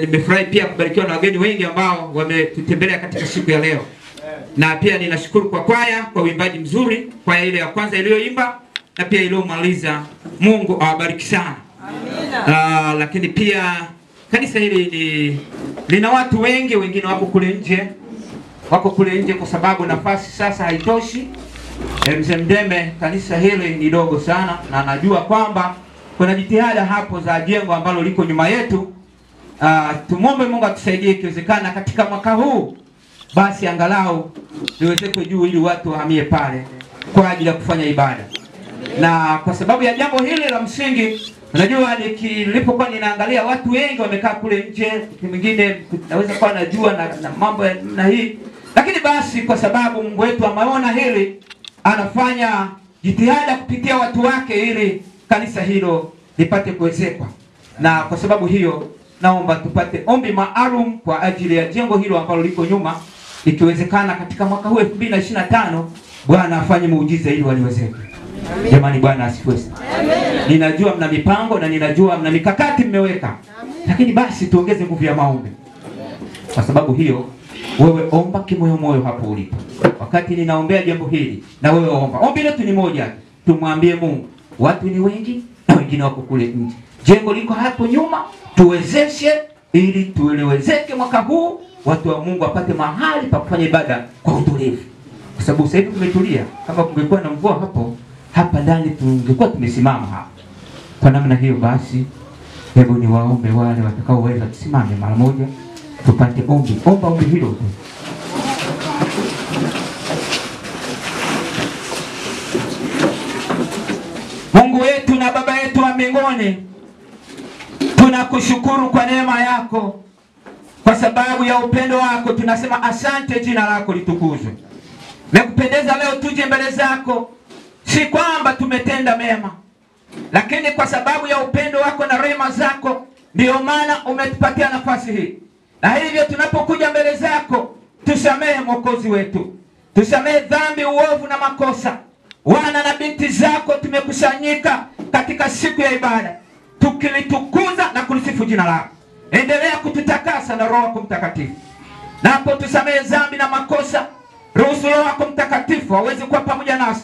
Nimefurahi pia kubarikiwa na wageni wengi ambao wametutembelea katika siku ya leo. Na pia ninashukuru kwa kwaya kwa uimbaji mzuri, kwaya ile ya kwanza iliyoimba na pia iliyomaliza. Mungu awabariki sana. Amina. Lakini pia kanisa hili lina watu wengi, wengine wako kule nje. Wako kule nje kwa sababu nafasi sasa haitoshi. Mzee Mdeme, kanisa hili ni dogo sana na najua kwamba kuna jitihada hapo za jengo ambalo liko nyuma yetu. Tumombe Mungu atusaidie ikiwezekana katika mwaka huu basi angalau liwezekwe juu ili watu wahamie pale kwa ajili ya kufanya ibada. Na kwa sababu ya jambo hili la msingi, unajua nilipokuwa ninaangalia watu wengi wamekaa kule nje, mwingine naweza kuwa najua na mambo na hii, lakini basi kwa sababu Mungu wetu ameona hili, anafanya jitihada kupitia watu wake ili kanisa hilo lipate kuwezekwa. Na kwa sababu hiyo naomba tupate ombi maalum kwa ajili ya jengo hilo ambalo liko nyuma, ikiwezekana katika mwaka huu 2025 Bwana afanye muujiza ili waliwezeke. Jamani, Bwana asifiwe. Ninajua mna mipango na ninajua mna mikakati mmeweka. Lakini basi tuongeze nguvu ya maombi. Kwa sababu hiyo wewe omba kimoyo moyo hapo ulipo. Wakati ninaombea jambo hili na wewe omba. Ombi letu ni moja. Tumwambie Mungu, watu ni wengi na wengine wako kule nje. Jengo liko hapo nyuma, tuwezeshe ili tuelewezeke mwaka huu, watu wa Mungu wapate mahali pa kufanya ibada kwa utulivu. Kwa sababu sasa hivi tumetulia. Kama kungekuwa na mvua hapa ndani tungekuwa tumesimama hapa. Kwa namna hiyo basi, hebu ni waombe wale watakaoweza tusimame mara moja tupate ombi. Omba ombi hilo tu. Mungu wetu na Baba yetu wa mbinguni, tunakushukuru kwa neema yako, kwa sababu ya upendo wako. Tunasema asante, jina lako litukuzwe. Mekupendeza leo tuje mbele zako, si kwamba tumetenda mema, lakini kwa sababu ya upendo wako na rehema zako ndio maana umetupatia nafasi hii. Na hivyo tunapokuja mbele zako, tusamehe Mwokozi wetu, tusamehe dhambi, uovu na makosa. Wana na binti zako tumekusanyika katika siku ya ibada, tukilitukuza na kulisifu jina lako. Endelea kututakasa na Roho wako Mtakatifu. Napo tusamehe dhambi na makosa, ruhusu Roho wako Mtakatifu aweze kuwa pamoja nasi,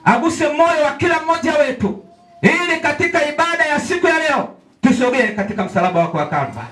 aguse moyo wa kila mmoja wetu, ili katika ibada ya siku ya leo tusogee katika msalaba wako wa Kalvari,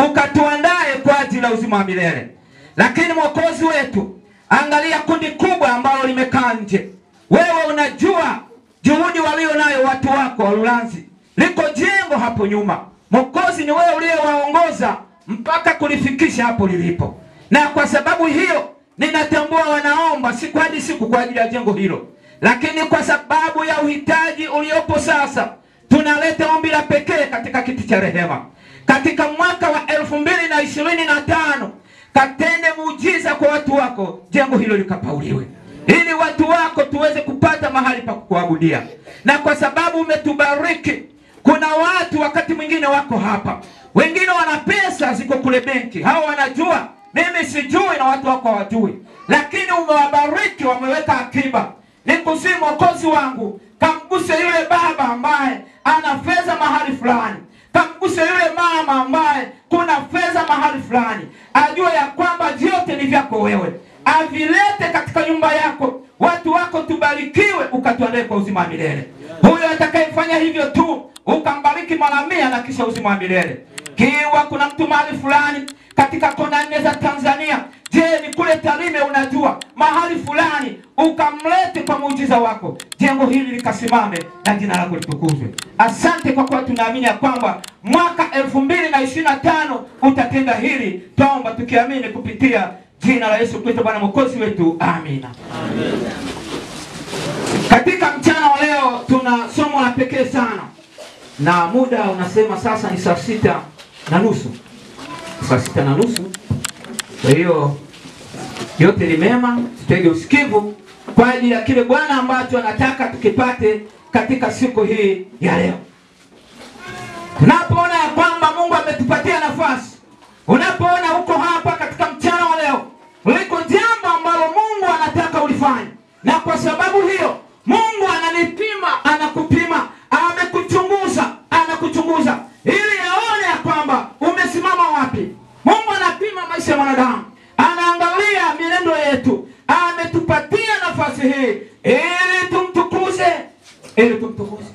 ukatuandae kwa ajili ya uzima wa milele. Lakini Mwokozi wetu, angalia kundi kubwa ambalo limekaa nje. Wewe unajua juhudi walio nayo watu wako wa Lulanzi. Liko jengo hapo nyuma, Mwokozi, ni wewe uliyewaongoza mpaka kulifikisha hapo lilipo. Na kwa sababu hiyo ninatambua wanaomba siku hadi siku kwa ajili ya jengo hilo. Lakini kwa sababu ya uhitaji uliopo sasa, tunaleta ombi la pekee katika kiti cha rehema. Katika mwaka wa 2025, katende muujiza kwa watu wako, jengo hilo likapauliwe, ili watu wako tuweze kupata mahali pa kuabudia. Na kwa sababu umetubariki, kuna watu wakati mwingine wako hapa, wengine wana pesa ziko kule benki, hao wanajua, mimi sijui na watu wako hawajui, lakini umewabariki, wameweka akiba. Nikusihi Mwokozi wangu, kamguse yule baba ambaye ana fedha mahali fulani, kamguse yule mama ambaye kuna fedha mahali fulani, ajue ya kwamba vyote ni vyako wewe, avilete katika nyumba yako, watu wako tubarikiwe, ukatuandae kwa uzima wa milele. Huyo atakayefanya hivyo tu, ukambariki mara 100 na kisha uzima wa milele. Kiwa kuna mtu mahali fulani katika kona 4 za Tanzania, je, ni kule Tarime, unajua mahali fulani, ukamlete kwa muujiza wako, jengo hili likasimame na jina lako litukuzwe. Asante kwa kuwa tunaamini ya kwamba mwaka 2025 utatenda hili. Tuomba tukiamini kupitia jina la Yesu Kristo Bwana Mwokozi wetu. Amina. Amina. Katika mchana wa leo tuna somo la pekee sana, na muda unasema sasa ni saa 6:30. Saa 6:30. Kwa hiyo yote ni mema, tutege usikivu kwa ajili ya kile Bwana ambacho anataka tukipate katika siku hii ya leo. Tunapoona ya kwamba Mungu ametupatia nafasi, unapoona uko hapa katika mchana wa leo, liko jambo ambalo Mungu anataka ulifanye. Na kwa sababu hiyo Mungu ananipima, anakupima, anakuchunguza ili aone ya kwamba umesimama wapi. kutukuza.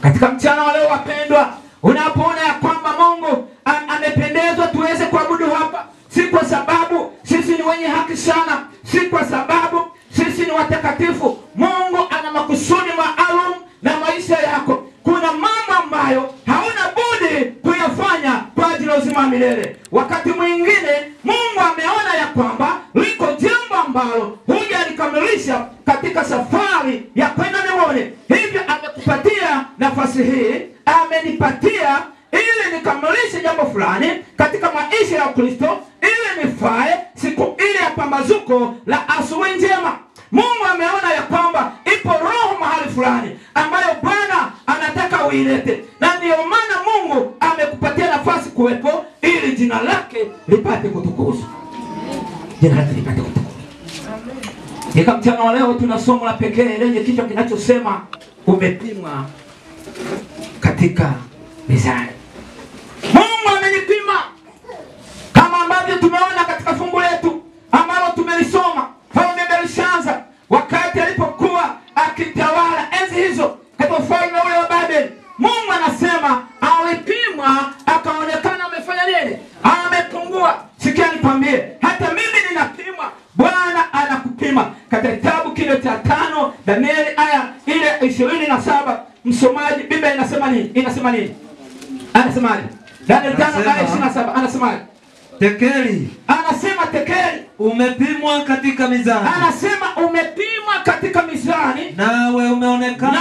Katika mchana wa leo wapendwa, unapoona ya kwamba Mungu amependezwa tuweze kuabudu hapa, si kwa sababu sisi ni wenye haki sana, si kwa sababu sisi ni watakatifu. Mungu ana makusudi maalum na maisha yako. Kuna mambo ambayo hauna budi kuyafanya kwa ajili ya uzima milele. Wakati mwingine Mungu ameona ya kwamba liko jambo ambalo hujalikamilisha katika safari ya kwenda mbinguni. Hivyo amekupatia nafasi hii, amenipatia ili nikamilishe jambo fulani katika maisha ya Kristo, ili nifae siku ile ya pambazuko la asubuhi njema. Mungu ameona ya kwamba ipo roho mahali fulani ambayo Bwana anataka uilete, na ndio maana Mungu amekupatia nafasi kuwepo ili jina lake lipate kutukuzwa. Jina lake lipate kutukuzwa. Amen. Mchana wa leo tuna somo la pekee lenye kichwa kinachosema umepimwa katika mizani. Mungu amenipima kama ambavyo tumeona katika fungu letu ambalo tumelisoma. Mfalme Belshaza wakati alipokuwa akitawala enzi hizo katika ufalme ule wa Babeli, Mungu anasema alipimwa akaonekana amefanya nini? Amepungua. Sikia nikwambie, hata mimi ninapimwa, Bwana anakupima. Katika kitabu kile cha 5 Danieli aya ile 27, msomaji, Biblia inasema nini? Inasema nini? Anasemaje? Danieli 5 aya 27 anasemaje? Tekeli. Anasema tekeli umepimwa katika mizani. Anasema umepimwa katika mizani, nawe umeonekana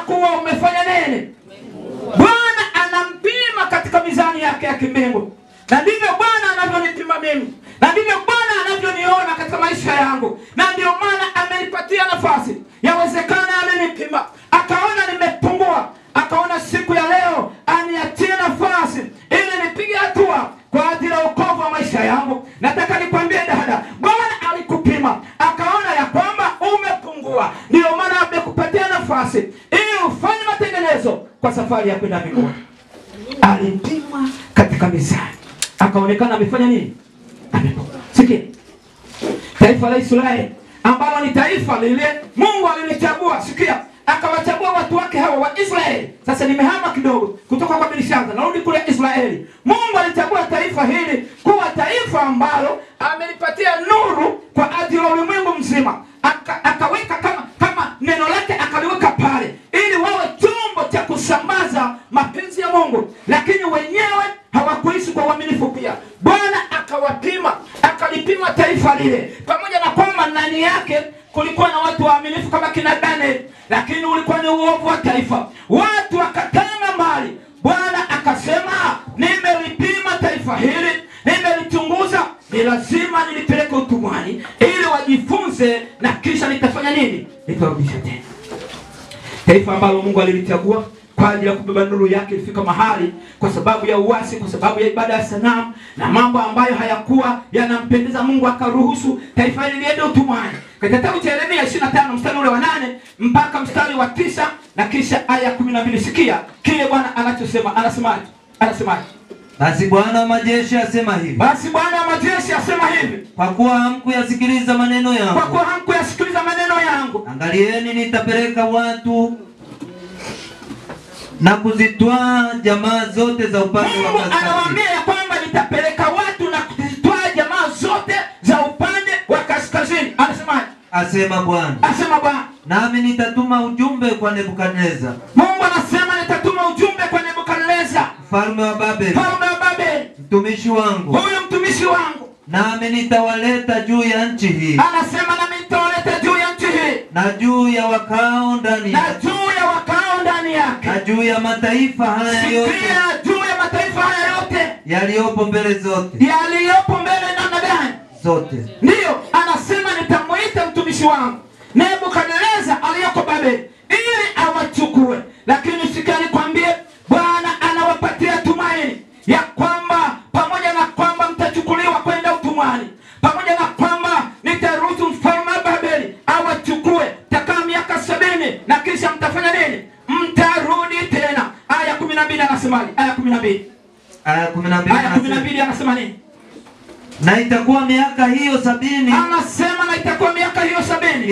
kuwa umefanya nini? Bwana anampima katika mizani yake ya kimbingu. Na ndivyo Bwana anavyonipima mimi, na ndivyo Bwana anavyoniona katika maisha yangu. Na ndio maana amenipatia nafasi. Yawezekana amenipima akaona nimepungua, akaona siku ya leo aniachie nafasi ili nipige hatua kwa ajili ya wokovu wa maisha yangu. Nataka nikwambie dada, Bwana alikupima akaona ya kwamba umepungua, ndio maana amekupatia nafasi ili ufanye matengenezo kwa safari ya kwenda mbinguni. Alipima katika mizani akaonekana amefanya nini? Amepungua. Sikia, taifa la Israeli ambalo ni taifa lile Mungu alilichagua, sikia, akawachagua watu wake hawa wa Israeli. Sasa nimehama kidogo kutoka kwa Belshaza, narudi kule Israeli. Mungu alichagua taifa hili kuwa taifa ambalo amelipatia nuru kwa ajili ya ulimwengu mzima. Akaweka kama neno lake akaliweka pale ili wawe chombo cha kusambaza mapenzi ya Mungu, lakini wenyewe hawakuishi kwa uaminifu pia. Bwana akawapima, akalipima taifa lile, pamoja na kwamba ndani yake kulikuwa na watu waaminifu kama kina Daniel, lakini ulikuwa ni uovu wa taifa. Watu wakatanga mali. Bwana akasema, nimelipima taifa hili, nimelichunguza, ni lazima nilipeleke utumwani ili wajifunze, na kisha nitafanya nini? Nitarudisha tena. Taifa ambalo Mungu alilichagua kwa ajili ya kubeba nuru yake ilifika mahali kwa sababu ya uasi, kwa sababu ya ibada ya sanamu na mambo ambayo hayakuwa yanampendeza Mungu, akaruhusu taifa hili liende utumwani. Katika kitabu cha Yeremia 25 mstari ule wa 8 mpaka mstari wa 9 na kisha aya 12, sikia kile Bwana anachosema. Anasemaje? Basi Bwana wa majeshi asema hivi. Basi Bwana wa majeshi asema hivi. Kwa kuwa hamkuyasikiliza maneno yangu. Kwa kuwa hamkuyasikiliza maneno yangu. Angalieni, nitapeleka watu na kuzitwaa jamaa zote za upande wa kaskazini. Anawaambia ya kwamba nitapeleka watu na kuzitwaa jamaa zote za upande wa kaskazini. Anasemaje? Asema Bwana. Asema Bwana. Nami nitatuma ujumbe kwa Nebukadneza. Mungu anasema nitatuma ujumbe kwa Nebukadneza, mfalme wa Babeli. Mtumishi wangu. Huyu mtumishi wangu. Nami nitawaleta juu ya nchi hii. Anasema nami nitawaleta juu ya nchi hii. Na juu ya wakao ndani yake. Na juu ya wakao ndani yake. Na juu ya mataifa haya yote. Sikia, juu ya mataifa haya yote. Yaliyopo mbele zote. Yaliyopo mbele namna gani? Zote. Ndiyo, anasema nitamuita mtumishi wangu Nebukadneza aliyoko Babeli ili awachukue. Lakini sikia nikwambie, Bwana anawapatia tumaini ya kwamba pamoja na kwamba mtachukuliwa kwenda utumwani, pamoja na kwamba nitaruhusu mfalme wa Babeli awachukue, takaa miaka 70 na kisha mtafanya nini? Mtarudi tena. Aya 12 anasemaje? Aya 12 anasema nini? Na itakuwa miaka hiyo 70. Anasema na itakuwa miaka hiyo 70.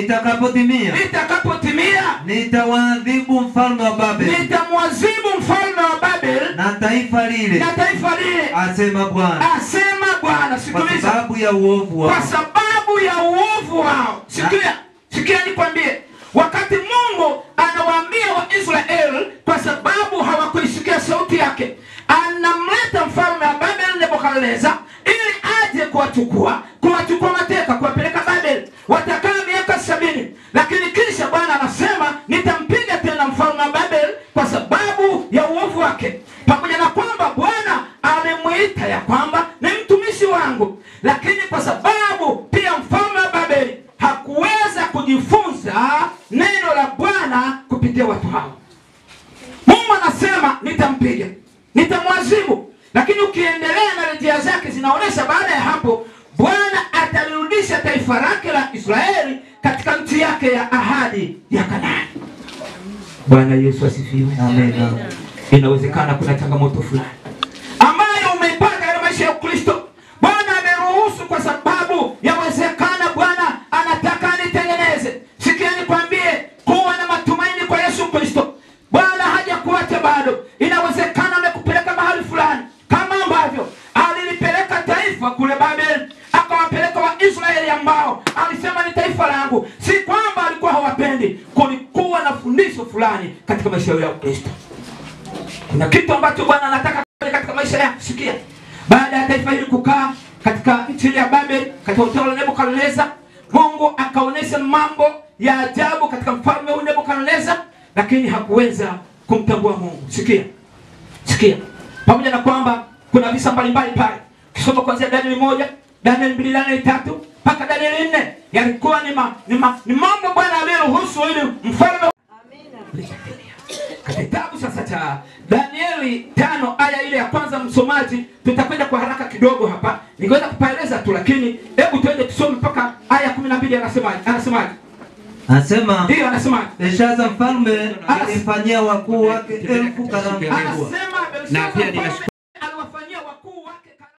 Itakapotimia. Nitawaadhibu mfalme wa Babeli. Nitamwadhibu mfalme wa Babeli na taifa lile. Asema Bwana. Asema Bwana. Sikiliza. Kwa sababu ya uovu wao. Kwa sababu ya uovu wao. Sikia nikwambie. Wakati Mungu anawaambia Waisraeli kwa sababu hawakuisikia sauti yake, anamleta mfalme wa Babeli Nebukadneza ili aje kuwachukua mateka, kuwapeleka Babeli. Watakaa miaka 70. Lakini kisha Bwana anasema nitampiga tena mfalme wa Babeli kwa sababu ya uovu wake. Pamoja na kwamba Bwana amemuita ya kwamba ni mtumishi wangu, lakini kwa sababu pia mfalme wa Babeli hakuweza kujifunza neno la Bwana kupitia watu hao, Mungu anasema nitampiga, nitamwadhibu. Lakini ukiendelea na rejea zake zinaonesha baada ya hapo Bwana atalirudisha taifa lake la Israeli katika nchi yake ya ahadi ya Kanaani. Bwana Yesu asifiwe. Amen. Inawezekana kuna changamoto fulani ambayo umeipata katika maisha ya Kristo. Bwana ameruhusu kwa sababu yawezekana Bwana anataka nitengeneze. Sikia nikwambie, kuwa na matumaini kwa Yesu Kristo. Bwana hajakuacha bado. Inawezekana amekupeleka mahali fulani kama ambavyo alilipeleka taifa kule Babeli, akawapeleka Waisraeli ambao alisema ni taifa langu. Si kwamba alikuwa hawapendi, kulikuwa na fundisho fulani katika maisha ya Kristo. Kuna kitu ambacho Bwana anataka katika maisha yako. Sikia. Baada ya taifa hili kukaa katika nchi ya Babeli, katika utawala wa Nebukadneza, Mungu akaonesha mambo ya ajabu katika mfalme wa Nebukadneza, lakini hakuweza kumtambua Mungu. Sikia. Pamoja na kwamba kuna visa mbalimbali pale. Kisoma kuanzia Danieli 1, Danieli 2, Danieli 3 mpaka Danieli 4. Yalikuwa ni mambo Bwana aliyoruhusu ili mfalme. Amina. Katika kitabu sasa cha Danieli 5 aya ile ya kwanza, msomaji, tutakwenda kwa haraka kidogo hapa. Ningeweza kupaeleza tu, lakini hebu twende tusome mpaka aya 12. Anasemaje? Anasema, ndio anasema, Belshaza mfalme alifanyia wakuu wake 1000 karamu. Anasema Belshaza aliwafanyia wakuu wake karamu.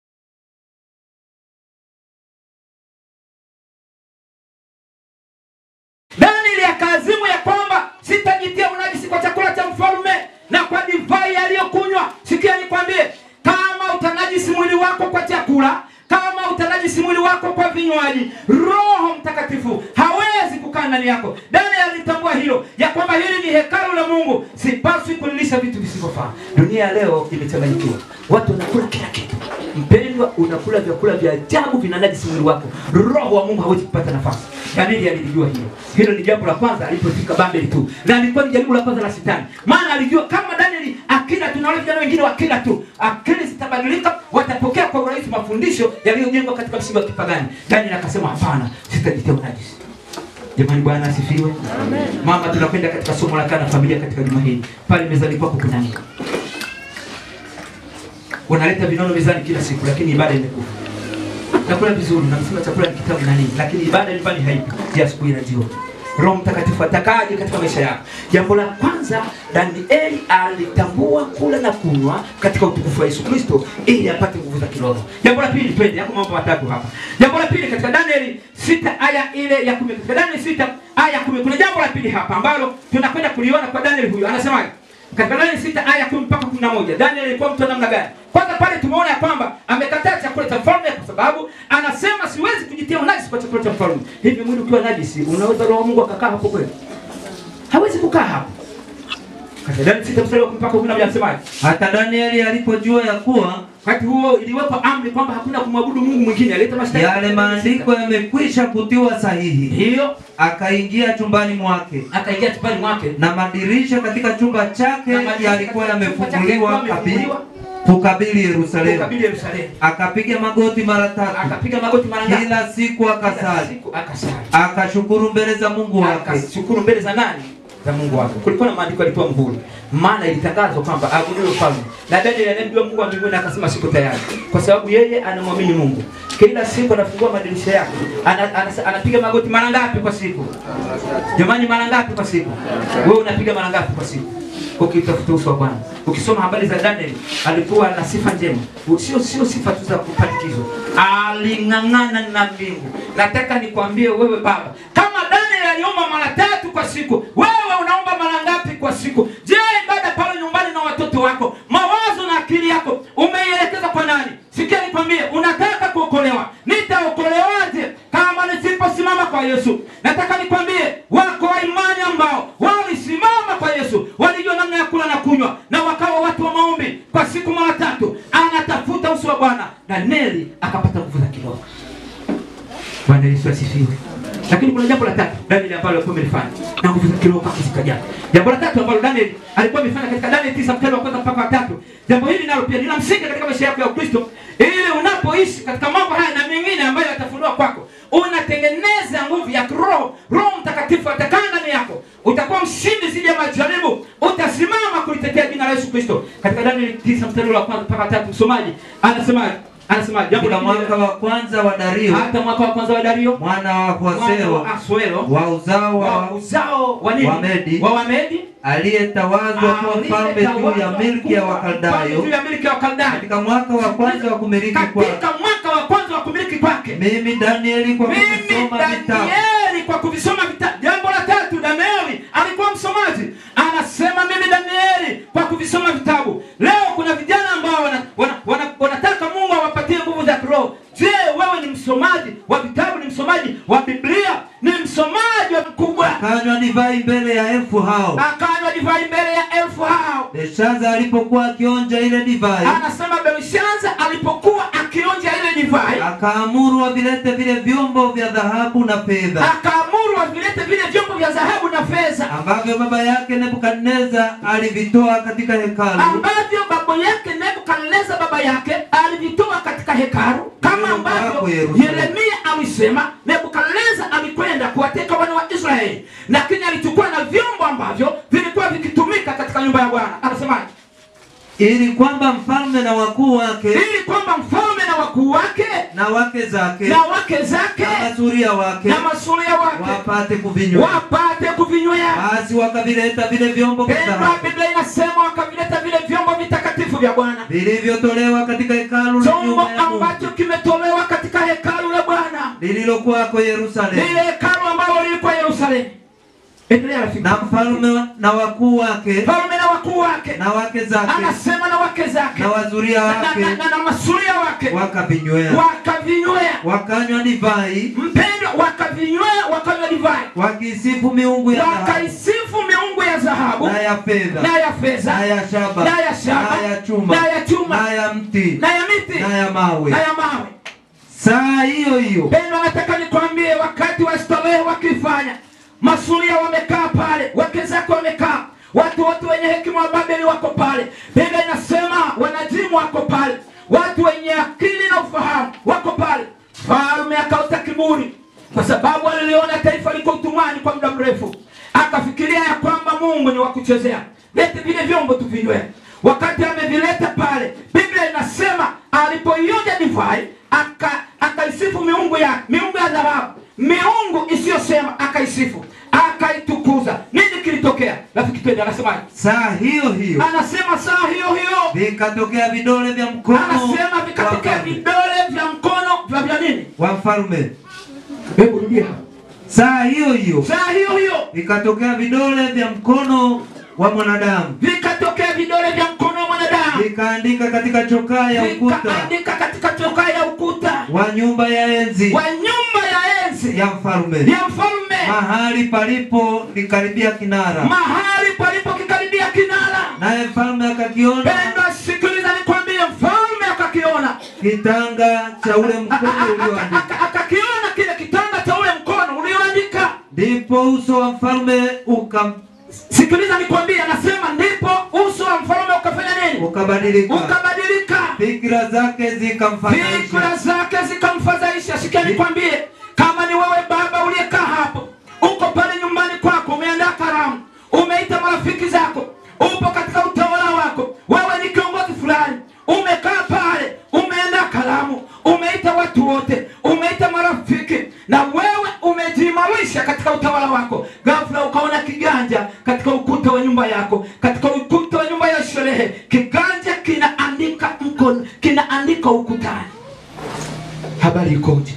Danieli akaazimu ya kwamba sitajitia unajisi kwa chakula cha mfalme na kwa divai aliyokunywa. Sikia nikwambie, kama utanajisi mwili wako kwa chakula, kama utanajisi mwili wako kwa vinywaji, Roho Mtakatifu hawezi kukaa ndani yako. Danieli alitambua hilo, ya kwamba hili ni hekalu la Mungu, sipaswi kulilisha vitu visivyofaa. Dunia leo imechanganyikiwa. Watu wanakula kila kitu. Mpendwa, unakula vyakula vya ajabu vinanajisi mwili wako. Roho wa Mungu hawezi kupata nafasi. Danieli alijua hilo. Hilo ni jambo la kwanza alipofika Babeli tu. Na alikuwa ni jambo la kwanza la Shetani. Maana alijua kama Danieli akila tu na wale vijana wengine wakila tu, akili zitabadilika, watapokea kwa urahisi mafundisho yaliyojengwa katika msingi wa kipagani. Danieli akasema hapana, sitajitia unajisi. Jamani, Bwana asifiwe. Amen. Mama, tunakwenda katika somo la kana familia katika juma hili. Pale mezani kwako kuna nini? Unaleta vinono mezani kila siku, lakini ibada imekufa. Chakula vizuri na msema chakula ni kitabu na nini, lakini ibada nyumbani haipo ya asubuhi na jioni. Roho Mtakatifu atakaje katika maisha yako? Jambo la kwanza, Danieli alitambua kula na kunywa katika utukufu wa Yesu Kristo ili apate nguvu za kiroho. Jambo la pili, twende yako mambo matatu hapa. Jambo la pili katika Danieli 6 aya ile ya 10. Katika Danieli 6 aya 10 kuna jambo la pili hapa ambalo tunakwenda kuliona kwa Danieli huyu. Anasemaje? Katika Danieli 6 aya 10 mpaka 11. Danieli alikuwa mtu namna gani? Kwanza pale tumeona ya kwamba amekataa chakula cha mfalme kwa sababu anasema siwezi kujitia unajisi kwa chakula cha mfalme. Hivi mwili ukiwa najisi, unaweza Roho wa Mungu akakaa hapo kweli? Hawezi kukaa hapo. Katika Danieli 6 mstari wa 10 mpaka 11 anasemaje? Hata Danieli alipojua ya kuwa wakati huo iliwekwa amri kwamba hakuna kumwabudu Mungu mwingine, alileta mashtaka. Yale maandiko yamekwisha kutiwa sahihi. Hiyo akaingia chumbani mwake. Na madirisha katika chumba chake yalikuwa yamefunguliwa kukabili Yerusalemu. Akapiga magoti mara 3. Kila siku akasali. Akashukuru mbele za Mungu wake. Akashukuru mbele za nani? Za Mungu wake. Kulikuwa na maandiko yalikuwa muhuri. Maana ilitangazwa kwamba abudu mfalme. Na Danieli anamjua Mungu wa mbinguni akasema siko tayari. Kwa sababu yeye anamwamini Mungu. Kila siku anafungua madirisha yake. Anapiga magoti mara ngapi kwa siku? Jamani, mara ngapi kwa siku? Wewe unapiga mara ngapi kwa siku? ukitafuta uso wa Bwana. Ukisoma habari za Daniel, alikuwa na sifa njema. Sio sifa tu za kupatikizwa. Aling'ang'ana na mbingu. Nataka nikwambie wewe baba, kama Daniel aliomba mara 3 kwa siku, wewe unaomba mara ngapi kwa siku? Je, ibada pale nyumbani na watoto wako, mawazo na akili yako umeielekeza kwa nani? Sikia nikwambie, unataka kuokolewa. Nitaokolewaje kama nisiposimama kwa Yesu? Nataka nikwambie, wako wa imani ambao walisimama kwa Yesu, walijua namna ya kula na kunywa, na wakawa watu wa maombi kwa siku mara 3. Anatafuta uso wa Bwana. Danieli akapata nguvu za kiroho. Bwana Yesu asifiwe. Lakini kuna jambo la 3 Danieli ambalo alikuwa amelifanya na nguvu za kiroho zikaja. Jambo la 3 ambalo Danieli alikuwa amefanya katika Danieli 9 mstari wa 1 mpaka 3. Jambo hili nalo pia lina msingi katika maisha yako ya Ukristo, ili unapoishi katika mambo haya na mengine ambayo yatafunua kwako, unatengeneza nguvu ya kiroho. Roho Mtakatifu atakaa ndani yako. Utakuwa mshindi dhidi ya majaribu. Utasimama kulitetea jina la Yesu Kristo. Katika Danieli 9 mstari wa 1 mpaka 3 msomaji anasema jambo la mwaka wa kwanza wa Dario, hata mwaka wa kwanza wa Dario mwana wa Asuero wa uzao wa Wamedi, aliyetawazwa kuwa mfalme juu ya milki ya Wakaldayo, katika mwaka wa kwanza wa kumiliki kwake. Mimi Danieli kwa kuvisoma vitabu. Jambo la 3, Danieli alikuwa msomaji. Anasema mimi Danieli kwa kuvisoma vitabu. Leo kuna vijana ambao wanataka Mungu awapatie nguvu za kiroho. Je, wewe ni msomaji wa vitabu? Ni msomaji wa Biblia? Ni msomaji mkubwa? Akanywa divai mbele ya elfu hao. Belshaza alipokuwa akionja ile divai, anasema Belshaza alipokuwa akionja ile divai, akaamuru wavilete vile vyombo vya dhahabu na fedha, ambavyo baba yake Nebukadneza alivitoa katika hekalu, kama ambavyo Yeremia alisema Nebukadneza alikwenda kuwateka wana wa Israeli, lakini alichukua na vyombo ambavyo vilikuwa vikitumika katika nyumba ya Bwana. Anasemaje? Ili kwamba mfalme na wakuu wake na wake zake na masuria wake wapate kuvinywea. Basi wakavileta vile vyombo vya dhahabu. Biblia inasema wakavileta vile vyombo vitakatifu vya Bwana, vilivyotolewa katika hekalu la Mungu, ambacho kimetolewa katika hekalu la Bwana lililokuwa kwa Yerusalemu, ile hekalu ambalo lilikuwa Yerusalemu. Na mfalme na wakuu wake na wake zake, anasema na wake zake na wazuria wake na masuria wake wakavinywea, wakanywa divai. Mpendwa, wakanywa divai, wakisifu miungu ya dhahabu na ya fedha na ya shaba na ya chuma na ya mti na ya mawe. Saa hiyo mpendwa, nataka nikwambie, wakati wa starehe wakifanya, masuria wamekaa pale, wake zake wamekaa, watu wote wenye hekima wa Babeli wako pale. Biblia inasema wanajimu wako pale, watu wenye akili na ufahamu wako pale. Mfalme akaota kiburi, kwa sababu aliliona taifa liko utumwani kwa muda mrefu. Akafikiria ya kwamba Mungu ni wa kuchezea. Lete vile vyombo tuvinywe. Wakati amevileta pale, Biblia inasema alipoionja divai, akaisifu miungu ya dhahabu, miungu isiyosema, akaisifu, akaitukuza. Nini kilitokea? Rafiki twende, anasema saa hiyo anasema saa hiyo vikatokea vidole vya mkono, anasema vikatokea vidole vya mkono vya nini? Wa mfalme. Hebu rudia. Saa hiyo vikatokea vidole vya mkono wa mwanadamu, vikaandika katika chokaa ya ukuta wa nyumba ya enzi ya mfalme, mahali palipo kikaribia kinara, naye mfalme akakiona. Penda, sikiliza nikwambie, mfalme akakiona kitanga cha ule mkono ulioandika, akakiona kile kitanga cha ule mkono ulioandika. Ndipo uso wa mfalme sikiliza nikwambie, anasema ndipo uso wa mfalme ukafanya nini? Ukabadilika. Fikra zake zikamfadhaisha. Sikia nikwambie, kama ni wewe baba uliyekaa hapo, uko pale nyumbani kwako, umeandaa karamu, umeita marafiki zako, upo katika utawala wako, wewe ni kiongozi fulani, umekaa pale, umeandaa karamu, umeita watu wote, umeita marafiki, na wewe umejiimarisha katika utawala wako. Ghafla ukaona kiganja katika ukuta wa nyumba yako, katika ukuta kiko ukutani. Habari ikoje?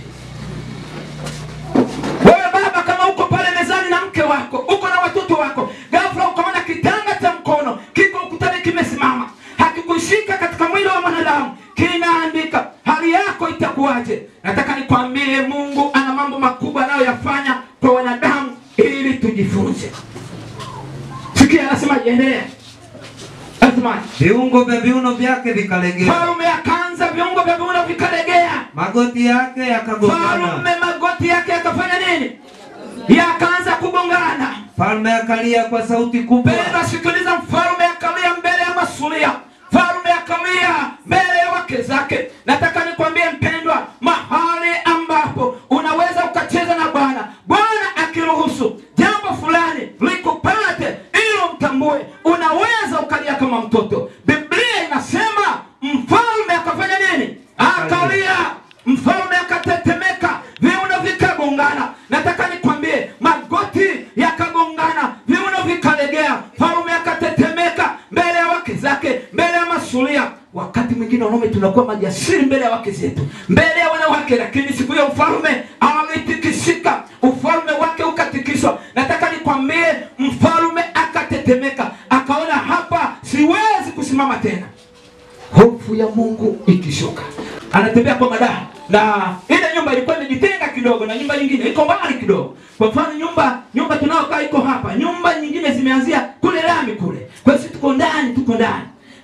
Wewe baba, kama uko pale mezani na mke wako, uko na watoto wako, ghafla ukaona kitanga cha mkono kiko ukutani kimesimama, hakikushika katika mwili wa mwanadamu, kinaandika, hali yako itakuwaje? Nataka nikwambie, Mungu ana mambo makubwa anayoyafanya kwa wanadamu ili tujifunze. Sikia anasema, endelea. Anasema viungo vya viuno vyake vikalegea. Mfalme akaanza, viungo vya viuno vikalegea. Magoti yake yakagongana. Mfalme magoti yake yakafanya nini? Yakaanza kugongana. Mfalme akalia kwa sauti kubwa. Penda sikiliza, mfalme akalia mbele ya masuria. Mfalme akalia mbele ya wake zake. Nataka nikwambie mpendwa, mahali ambapo unaweza ukacheza na Bwana, Bwana akiruhusu jambo fulani likupate ili mtambue, unaweza ukalia kama mtoto. Biblia inasema mfalme akafanya nini? Akalia. Mfalme akatetemeka, viuno vikagongana. Nataka nikwambie, magoti yakagongana, viuno vikalegea. Mfalme akatetemeka mbele ya wake zake, mbele ya masuria. Wakati mwingine wanaume tunakuwa majasiri mbele ya wake zetu, mbele ya wanawake, lakini siku hiyo mfalme alitikisika, ufalme wake ukatikiswa. Nataka nikwambie, mfalme akatetemeka, akaona hapa siwezi kusimama tena. Hofu ya Mungu ikishuka, anatembea kwa madaha, na ile nyumba ilikuwa imejitenga kidogo na nyumba nyingine iko mbali kidogo. Kwa mfano nyumba tunaokaa iko hapa, nyumba nyingine zimeanzia kule lami kule. Kwa hiyo tuko ndani.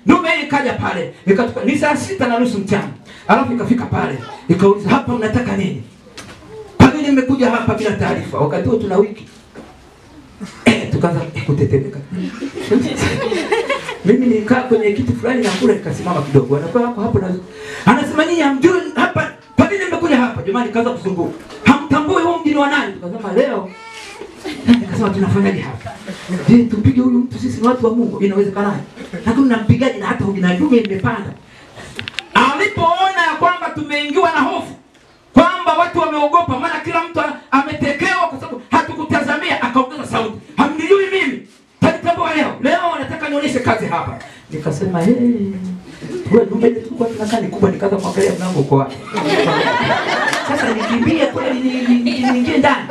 Ndume ikaja pale, ikatoka ni saa 6:30 mchana. Alafu ikafika pale, ikauliza, hapa mnataka nini? Kwa nini mmekuja hapa bila taarifa? Wakati huo tuna wiki. Tukaanza kutetemeka. Mimi nikaa kwenye kitu fulani na kule nikasimama kidogo. Anakuwa hapo na anasema, nyinyi hamjui hapa, kwa nini mmekuja hapa? Jamani, kaanza kuzunguka. Hamtambui huo mjini wa nani? Tukasema leo. Nikasema tunafanyaje hapa? Je, tupige huyu mtu, sisi ni watu wa Mungu, inawezekana? Lakini nampigaje na hata hujina ndume imepanda. Alipoona ya kwamba tumeingiwa na hofu, kwamba watu wameogopa, maana kila mtu ametekewa kwa sababu hatukutazamia, akaongeza sauti, hamnijui mimi, tanitambua leo nataka nionyeshe kazi hapa. Nikasema wewe ndume tulikuwa tunakaa ni kubwa, nikaanza kuangalia mlango uko wapi. Sasa nikimbie kweli niingie ndani.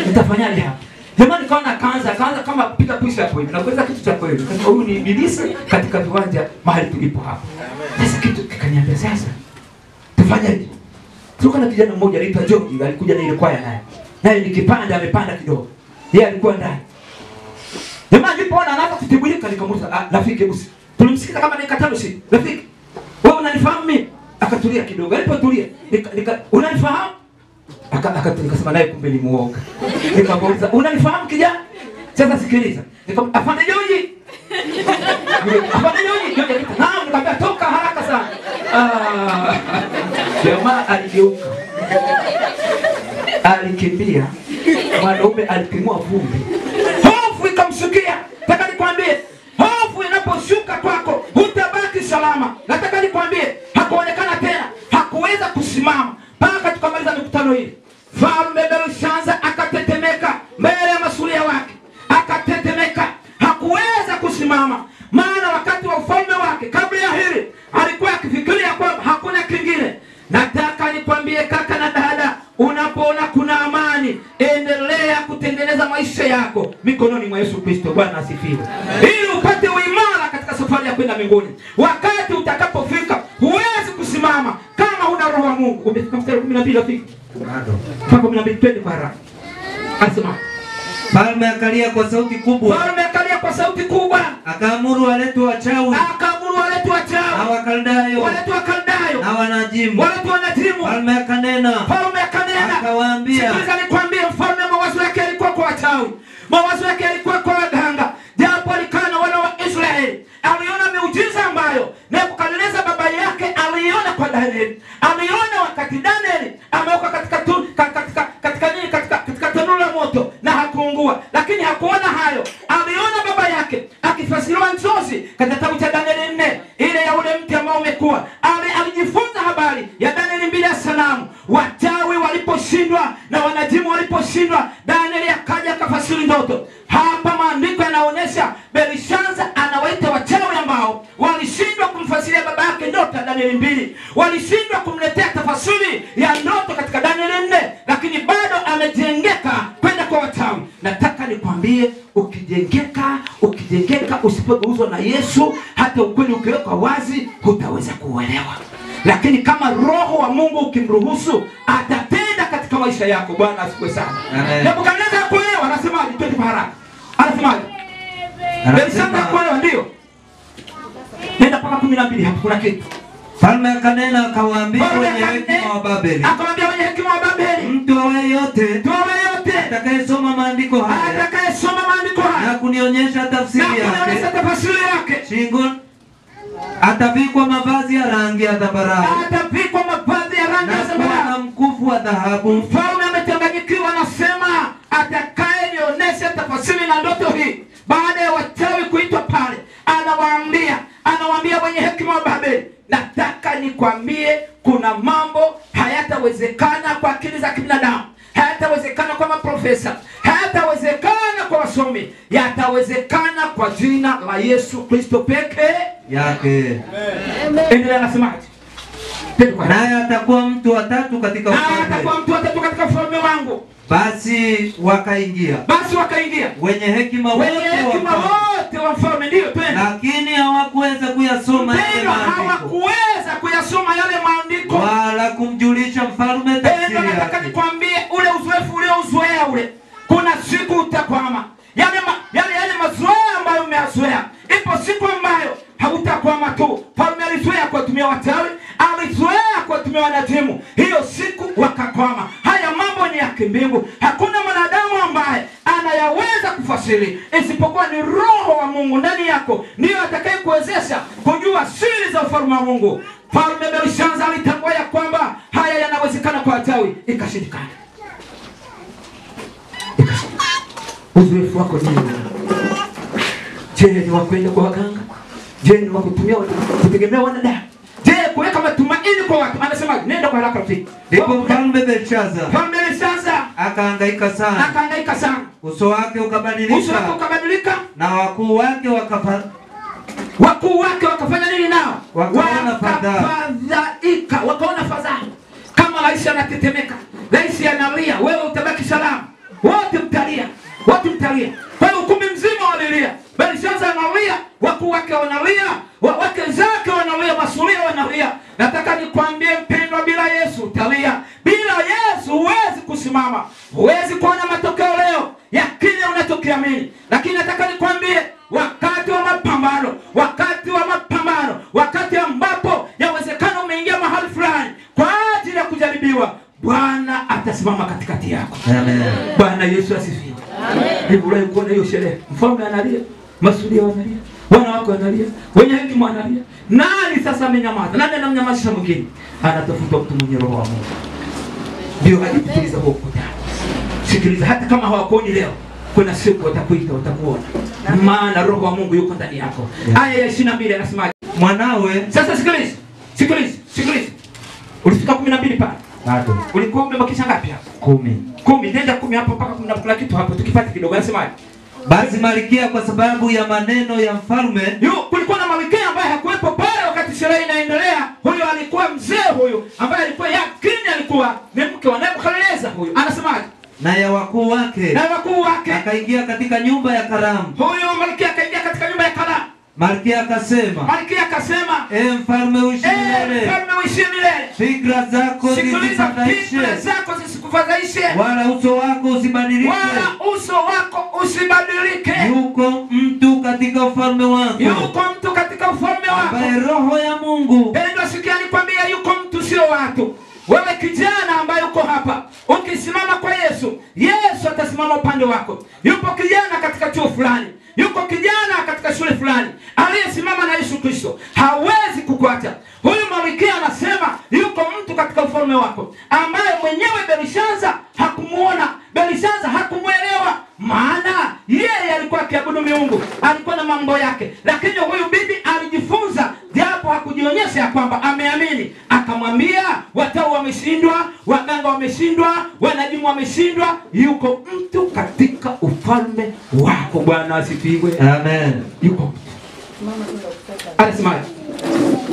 Nitafanyaje hapa? Jamani, kaona kaanza kama piga push hapo hivi. Na kuweza kitu cha kweli. Kama huyu ni ibilisi katika viwanja mahali tulipo hapa. Sasa kitu kikaniambia, sasa tufanyaje? Tulikuwa na kijana mmoja anaitwa George, alikuja na ile kwaya naye. Naye nikipanda amepanda kidogo. Yeye alikuwa ndani. Jamani, nilipoona anaanza kutibulika nikamuuliza, rafiki busi. Tulimsikiza kama dakika 5 si. Rafiki, wewe unanifahamu mimi? Akatulia kidogo. Alipotulia, unanifahamu? Nikasema naye kumbe ni muoga. Nikamuuliza, unanifahamu kijana? Sasa sikiliza. Nikamwambia, afande George. Afande George, naam. Nikamwambia, toka haraka sana. Jamaa aligeuka. Alikimbia. Mwanaume alipimua vumbi. Hofu ikamshukia. Nataka nikwambie, hofu inaposhuka kwako, hutabaki salama. Nataka nikwambie, hakuonekana tena, hakuweza kusimama mpaka tukamaliza mikutano hii. Mfalme Belshaza akatetemeka mbele ya masuria wake, akatetemeka, hakuweza kusimama. Maana wakati wa ufalme wake, kabla ya hili, alikuwa akifikiria kwamba hakuna kingine. Nataka nikwambie kaka na dada, unapoona kuna amani, endelea kutengeneza maisha yako mikononi mwa Yesu Kristo. Bwana asifiwe. Ili upate uimara katika safari ya kwenda mbinguni. Wakati utakapofika, huwezi kusimama kama huna roho wa Mungu. Umefika mstari 12 rafiki? Bado. Mpaka 12 twende kwa haraka. Anasema, mfalme akalia kwa sauti kubwa. Mfalme akalia kwa sauti kubwa. Akaamuru waletwe wachawi. Na Wakaldayo. Na wanajimu. Mfalme akanena. Akawaambia. Sikiliza nikwambie, mfalme mawazo yake yalikuwa kwa wachawi. Mawazo yake yalikuwa kwa waganga. Japo alikaa na wana wa Israeli, aliona miujiza ambayo Nebukadneza baba yake aliona kwa Danieli. Aliona wakati Danieli amewekwa katika tanuru la moto na hakuungua. Lakini hakuona hayo. Aliona baba yake akifasiriwa njozi katika kitabu cha Danieli 4, ile ya ule mti ambao umekuwa. Alijifunza habari ya Danieli mbele ya sanamu. Wachawi waliposhindwa na wanajimu waliposhindwa, Danieli akaja akafasiri ndoto. Hapa maandiko yanaonyesha Belshaza anawaita wachawi ambao walishindwa kumfasiri Danieli 2. Walishindwa kumletea tafasiri ya ndoto katika Danieli 4, lakini bado amejengeka kwenda kwa wachawi. Nataka nikwambie, ukijengeka usipogeuzwa na Yesu, hata ukweli ukiwekwa wazi hutaweza kuuelewa. Lakini kama Roho wa Mungu ukimruhusu, atatenda katika maisha yako. Bwana asifiwe sana. Nebukadneza kuelewa, anasemaje? Twende kwa haraka. Anasemaje? Belishaza kuelewa, ndio. Nenda mpaka 12 hapo kuna kitu. Mfalme akanena akawaambia wenye hekima wa Babeli. Akamwambia wenye hekima wa Babeli, mtu awaye yote atakayesoma maandiko haya na kunionyesha tafsiri yake, shingo atavikwa mavazi ya rangi ya zambarau, na mkufu wa dhahabu. Mfalme amechanganyikiwa, anasema atakayenionyesha tafsiri na ndoto hii. Baada ya wachawi kuitwa pale, anawaambia wenye hekima wa Babeli, nataka nikwambie kuna mambo hayatawezekana kwa akili za kibinadamu, hayatawezekana kwa maprofesa, hayatawezekana kwa wasomi, yatawezekana kwa jina la Yesu Kristo peke yake. Endelea, anasemaje? Naye atakuwa mtu wa tatu katika ufalme wangu. Basi wakaingia wenye hekima wote wa mfalme, ndio twende. Lakini hawakuweza kuyasoma yale maandiko, wala kumjulisha mfalme tafsiri yake. Nataka nikwambie, ule uzoefu uliozoea ule, kuna siku utakwama. Yale mazoea ambayo umeyazoea, ipo siku ambayo hautakwama tu. Mfalme alizoea kuwatumia wachawi, alizoea kuwatumia wanajimu, hiyo siku wakakwama. Haya mambo ni ya kimbingu, hakuna mwanadamu ambaye anayaweza kufasiri isipokuwa ni Roho wa Mungu ndani yako, ndiyo atakayekuwezesha kujua siri za ufalme wa Mungu. Mfalme Belishaza alitambua ya kwamba haya yanawezekana kwa wachawi, ikashindikana. Uzoefu wako ni je, ni wakwenda kwa waganga? Je, ni wakutumia kutegemea wanadamu? Je, kuweka matumaini kwa watu? Anasema nenda kwa haraka rafiki. Ndipo Mfalme Belishaza akahangaika sana. Uso wake ukabadilika. Na wakuu wake wakafanya nini nao? Wakaona fadhaa. Kama rais anatetemeka, rais analia, wewe utabaki salama. Wote mtalia. Kwa hiyo ukumbi mzima walilia. Belishaza analia, wakuu wake wanalia, wake zake wanalia, masuria wanalia. Nataka nikwambie mpendwa, bila Yesu utalia. Bila Yesu huwezi kusimama. Huwezi kuona matokeo leo ya kile unachokiamini. Lakini nataka nikwambie, wakati wa mapambano, wakati ambapo yawezekana umeingia mahali fulani kwa ajili ya kujaribiwa, Bwana atasimama katikati yako. Amen. Bwana Yesu asifiwe. Amen. Hebu leo kuona hiyo sherehe. Mfalme analia, masuria wanalia, wana wako wanalia, wenye hekima wanalia. Nani sasa amenyamaza? Nani anamnyamazisha mwingine? Anatafuta mtu mwenye Roho wa Mungu. Ndio hajituliza huko ndani. Sikiliza, hata kama hawakuoni leo, kuna siku watakuita, watakuona. Maana Roho wa Mungu yuko ndani yako. Aya ya 22 anasema, mwanawe. Sasa sikiliza. Ulifika 12 pale. Bado. Ulikuwa umebakisha ngapi hapo? 10. Nenda 10 hapo mpaka kuna kitu hapo tukipata kidogo. Anasemaje? Basi Malkia kwa sababu ya maneno ya mfalme. Kulikuwa na Malkia ambaye hakuwepo pale wakati sherehe inaendelea. Huyo alikuwa mzee huyo ambaye alikuwa yakini alikuwa ni mke wa Nebukadneza huyo. Anasemaje? Na ya wakuu wake. Akaingia katika nyumba ya karamu. Huyo Malkia akaingia katika nyumba ya karamu. Malkia akasema, mfalme uishi milele. Fikra zako zisikufadhaishe. Wala uso wako usibadilike. Yuko mtu katika ufalme wangu. Ambaye Roho ya Mungu. Pendo, sikia nikwambia, yuko mtu, sio watu. Wewe kijana ambaye uko hapa, ukisimama kwa Yesu, Yesu atasimama upande wako. Yupo kijana katika chuo fulani, yuko kijana katika shule fulani, aliyesimama na Yesu Kristo, hawezi kukuacha. Huyu Malkia anasema yuko mtu katika ufalme wako ambaye mwenyewe Belishaza hakumuona, Belishaza hakumuelewa, maana yeye alikuwa akiabudu miungu, alikuwa na mambo yake. Lakini huyu bibi alijifunza, japo hakujionyesha ya kwamba ameamini. Akamwambia, watau wameshindwa, waganga wameshindwa, wanajimu wameshindwa, yuko mtu katika ufalme wako. Bwana asifiwe. Amen. Yuko. Anasemaje?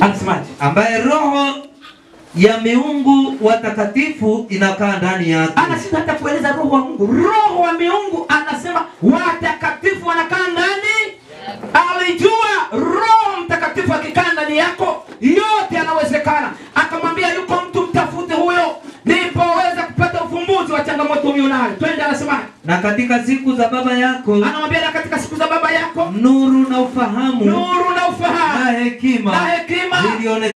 Anasemaje? Ambaye roho ya miungu watakatifu inakaa ndani yake. Anashinda hata kueleza roho wa Mungu. Roho wa miungu anasema watakatifu wanakaa ndani. Alijua Roho Mtakatifu akikaa ndani yako yote yanawezekana. Akamwambia yuko mtu mtafute huyo, ndipo waweza kupata ufumbuzi wa changamoto ulionayo. Twende, anasema na katika siku za baba yako, anamwambia na katika siku za baba yako nuru na ufahamu na hekima zilionekana.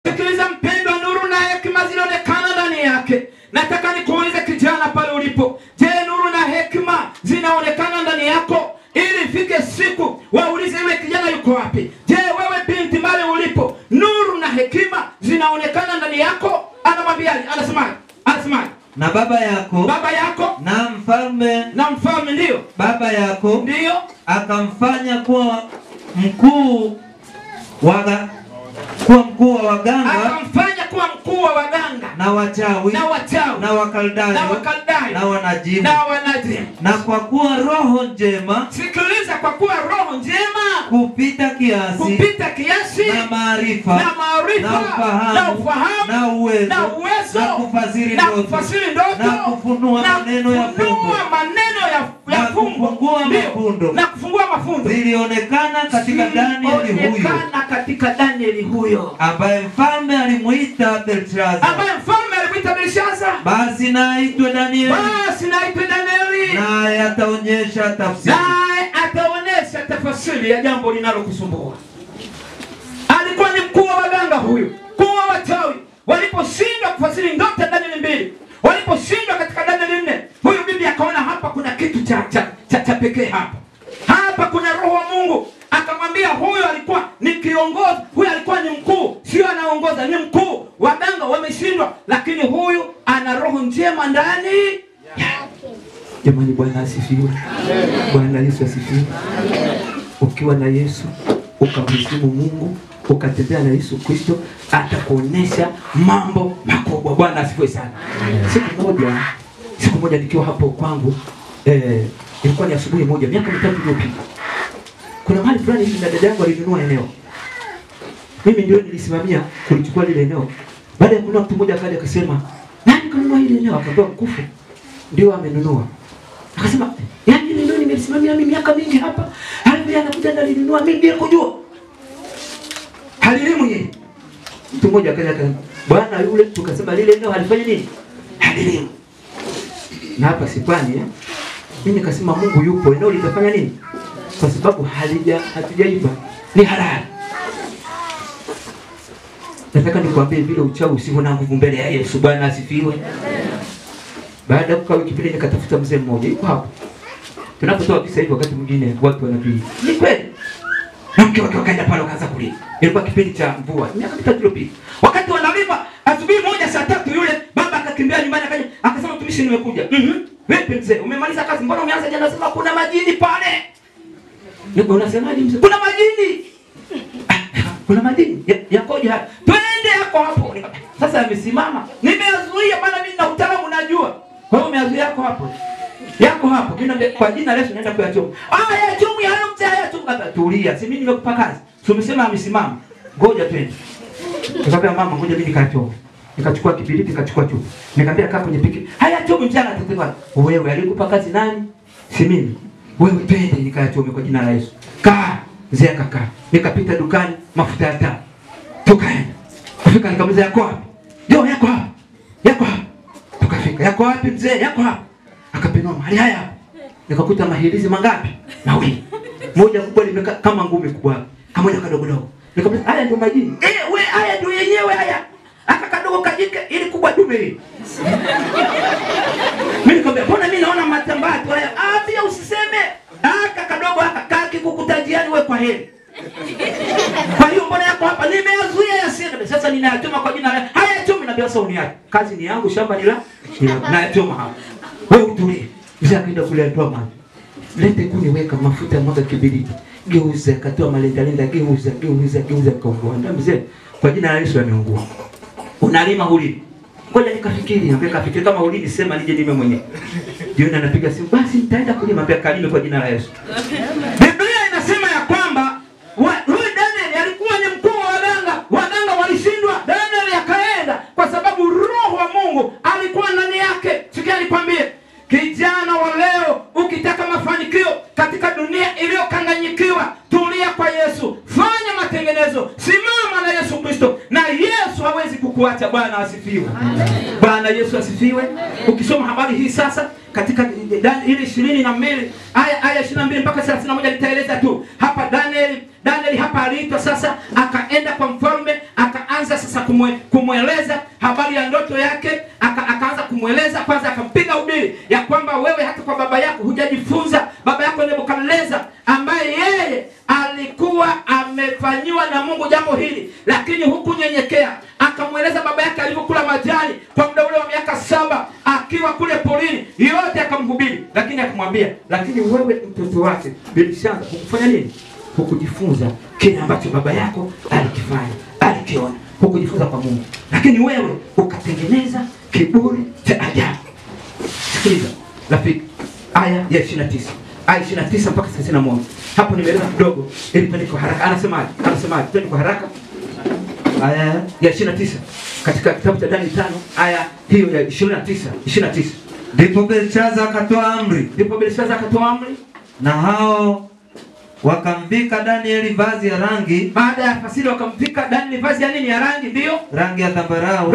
Sikiliza mpendwa, nuru na hekima zinaonekana ndani yake. Nataka nikuulize kijana pale ulipo, je, nuru na hekima zinaonekana ndani yako? Ili ifike siku waulize yule kijana yuko wapi. Je, wewe binti pale ulipo, nuru na hekima zinaonekana ndani yako? Anamwambia, anasema na baba yako na mfalme ndio baba yako ndio akamfanya kuwa mkuu wa waganga, akamfanya kuwa mkuu wa waganga na wachawi na wakaldayo na wanajimu. Na kwa kuwa roho njema, sikiliza, kwa kuwa roho njema kupita kiasi na maarifa na ufahamu na uwezo na kufasiri ndoto na kufunua maneno ya fumbo na kufungua mafundo zilionekana katika Danieli huyo, ambaye mfalme alimuita Belshaza. Basi na aitwe Danieli, naye ataonyesha tafsiri ya jambo linalokusumbua. Alikuwa ni mkuu wa waganga huyu, mkuu wa wachawi. Waliposhindwa kufasiri ndoto Danieli 2, waliposhindwa katika Danieli 4, huyu bibi akaona hapa kuna kitu cha pekee hapa. Hapa kuna roho wa Mungu. Akamwambia huyu alikuwa ni kiongozi, huyu alikuwa ni mkuu, sio anaongoza, ni mkuu. Waganga wameshindwa, lakini huyu ana roho njema ndani yake. Jamani, Bwana asifiwe. Bwana Yesu asifiwe. Ukiwa na Yesu, ukamheshimu Mungu, ukatembea na Yesu Kristo, atakuonesha mambo makubwa. Bwana asifiwe sana. Siku moja nikiwa hapo kwangu, ilikuwa ni asubuhi moja miaka 3 iliyopita. Kuna mahali fulani hivi dada yangu alinunua eneo. Mimi ndio nilisimamia kulichukua lile eneo. Baada ya kununua, mtu mmoja akaja akasema, "Nani kanunua hili eneo?" Akaambia mkufu ndio amenunua. Akasema, "Yaani ile eneo nimelisimamia mimi miaka mingi hapa. Halafu anakuja na alinunua mimi bila kujua." Halilimu yeye. Mtu mmoja akaja bwana yule, tukasema lile eneo halifanya nini? Halilimu. Na hapa sipani mimi nikasema Mungu yupo, eneo litafanya nini? Kwa sababu hatujaiba, ni halali. Nataka nikwambie vile uchawi usivyo na nguvu mbele ya Yesu. Bwana asifiwe. Baada ya kukaa wiki mbili nikatafuta mzee mmoja yuko hapo. Tunapotoa visa hivi wakati mwingine watu wanabii. Ni kweli. Na mke wake wakaenda pale wakaanza kulia. Ilikuwa kipindi cha mvua. Miaka 3 iliyopita. Wakati wanalima asubuhi moja saa 3 yule baba akakimbia nyumbani akaja akasema, "Mtumishi, nimekuja." Vipi mzee? Umemaliza kazi? Mbona umeanza jana? Sema kuna majini pale. Niko unasemaje mzee? Kuna majini. Kuna majini. Yakoje hapa? Twende yako hapo. Sasa amesimama. Nimeazuia maana mimi na utaalamu najua. Kwa hiyo umeazuia yako hapo. Yako hapo. Mimi kwa jina Yesu naenda kuyachoma. Ya chomu hayo mzee, haya tu kaka. Tulia. Si mimi nimekupa kazi. So umesema amesimama. Ngoja twende. Nikamwambia mama, ngoja mimi nikachoma. Nikachukua kibiriti, nikachukua chupa. Nikamwambia kaa kwenye piki. Haya chomu mchana atatema. Wewe alikupa kazi nani? Si mimi. Wewe twende nikachome kwa jina la Yesu. Kaa. Mzee akakaa. Nikapita dukani, mafuta ya taa. Tukaenda. Kufika nikamwambia yako wapi? Ndio yako hapa. Yako hapa. Tukafika. Yako wapi mzee? Yako hapa. Akapenua mahali haya. Nikakuta mahirizi mangapi? Mawili. Moja kubwa limekaa kama ngumi kubwa. Kamoja kadogo dogo. Nikamwambia haya ndio majini. We haya ndio yenyewe haya. Aka kadogo kajike ili kubwa dume hili. Mimi nikamwambia mbona mimi naona matambatu haya? Pia usiseme. Aka kadogo aka kaki kukutajiani wewe kwa heri. Kwa hiyo mbona yako hapa? Nimeazuia yasiende. Sasa ninayatuma kwa jina la haya chumi na biasa uniache. Kazi ni yangu, shamba ni la nayatuma hapa. Wewe utulie. Mzee akaenda kule atoa maji. Lete kuni, weka mafuta, mwaga kibiriti. Geuza, katoa malenda, geuza kaungua. Ndio mzee, kwa jina la Yesu ameungua. Unalima hulima. ngoja nikafikiri kama ulinisema nije nime mwenyewe. Jioni anapiga simu, basi nitaenda kulima pia kalime kwa jina la Yesu. Biblia inasema ya kwamba huyu Daniel alikuwa ni mkuu wa waganga walishindwa, Daniel akaenda kwa sababu roho wa Mungu alikuwa ndani yake. Sikia nikwambie, kijana wa leo, ukitaka mafanikio katika dunia iliyokanganyikiwa, tulia kwa Yesu, fanya matengenezo, simama na Yesu Kristo, na Yesu hawezi kukuacha. Bwana asifiwe. Bwana Yesu asifiwe. Ukisoma habari hii sasa katika ile 22 aya 22 mpaka 31 nitaeleza tu. Hapa Daniel hapa aliitwa sasa, akaenda kwa mfalme, akaanza sasa kumweleza habari ya ndoto yake, akaanza kumweleza. Kwanza akampiga ubiri ya kwamba wewe hata kwa baba yako hujajifunza. Baba yako Nebukadneza ambaye yeye alikuwa amefanyiwa na Mungu jambo hili, lakini hukunyenyekea. Akamweleza baba yake alivyokula majani kwa muda ule wa miaka 7 akiwa kule porini, yote akamhubiri. Lakini akamwambia, lakini wewe mtoto wake Belshaza hukufanya nini? Hukujifunza kile ambacho baba yako alikifanya, alikiona. Hukujifunza kwa Mungu, lakini wewe ukatengeneza kiburi cha ajabu. Sikiliza rafiki, aya ya 29, aya 29 mpaka 31. Hapo nimeeleza kidogo ili twende kwa haraka. Anasemaje? Twende kwa haraka. Aya ya 29 katika kitabu cha Danieli 5 aya hiyo ya 29. Ndipo Belshaza akatoa amri, na hao wakamvika Danieli vazi ya rangi. Baada ya fasiri wakamvika Danieli vazi ya nini? Ya rangi, ndio rangi ya zambarau.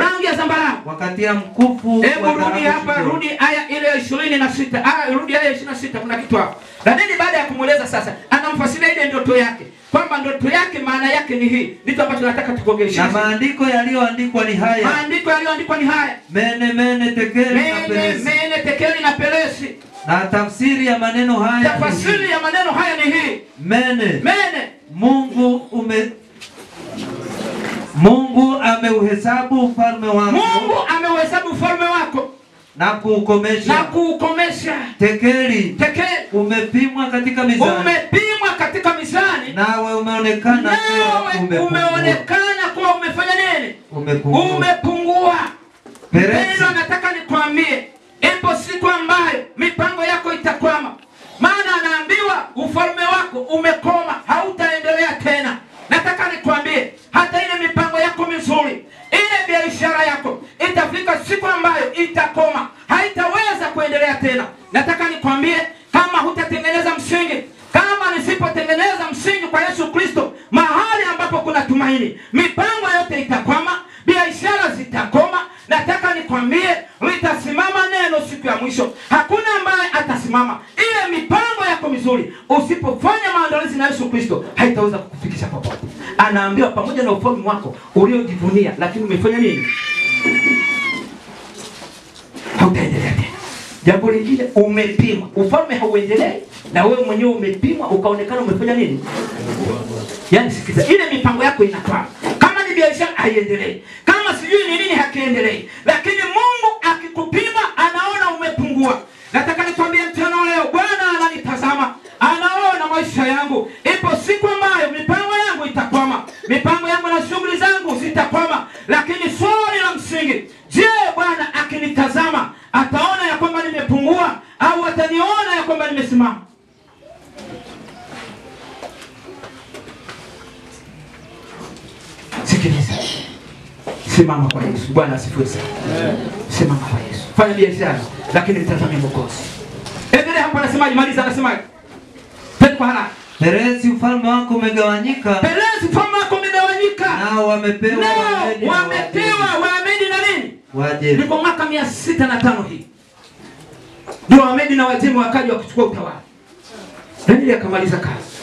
Wakatia mkufu. Hebu rudi hapa, rudi aya ile ya 26. Rudi aya ya 26, kuna kitu hapo. Danieli baada ya kumweleza sasa, anamfasiria ile ndoto yake, kwamba ndoto yake maana yake ni hii. Ndicho ambacho nataka tukongeleshe. Na maandiko yaliyoandikwa ni haya. Mene tekeli na pelesi. Na tafsiri ya maneno haya ni hii. Mene. Mungu ameuhesabu ufalme wako. Na kuukomesha. Tekeli. Umepimwa katika mizani. Nawe umeonekana kuwa umefanya nini? Umepungua. Pero nataka nikwambie, ipo siku ambayo mipango yako itakwama. Maana anaambiwa ufalme wako umekoma, hautaendelea tena. Nataka nikwambie, hata ile mipango yako mizuri, ile biashara yako, itafika siku ambayo itakoma, haitaweza kuendelea tena. Nataka nikwambie, kama hutatengeneza msingi, kama nisipotengeneza msingi kwa Yesu Kristo, mahali ambapo kuna tumaini, mipango yote itakwama, biashara zitakoma. Nataka nikwambie, litasimama neno siku ya mwisho. Hakuna ambaye atasimama. Ile mipango yako mizuri, usipofanya maandalizi na Yesu Kristo, haitaweza kukufikisha popote. Anaambiwa pamoja na ufalme wako uliojivunia, lakini umefanya nini? Hautaendelea tena. Jambo lingine, umepimwa. Ufalme hauendelei, na wewe mwenyewe umepimwa ukaonekana umefanya nini? Yaani sikiza, ile mipango yako inakwama. Kama ni biashara haiendelei, kama sijui ni nini hakiendelei, lakini Mungu akikupima anaona umepungua. Nataka nikwambie mchana leo, Bwana ananitazama, anaona maisha yangu. Ipo siku ambayo mipango yangu itakwama, mipango yangu na shughuli zangu zitakwama. Lakini swali la msingi, je, Bwana akinitazama ataona ya kwamba nimepungua au ataniona ya kwamba nimesimama? Sikiliza. Simama kwa Yesu. Bwana asifiwe sana. Simama kwa Yesu. Fanya biashara, lakini mtazame Mwokozi. Endelea hapo, anasemaje? Maliza, anasemaje? Twende kwa haraka. Peresi ufalme wako umegawanyika. Nao wamepewa Wamedi na nini? Wajemi. Ndipo mwaka 605 hii. Ndio Wamedi na Wajemi wakaja wakichukua utawala. Danieli akamaliza kazi.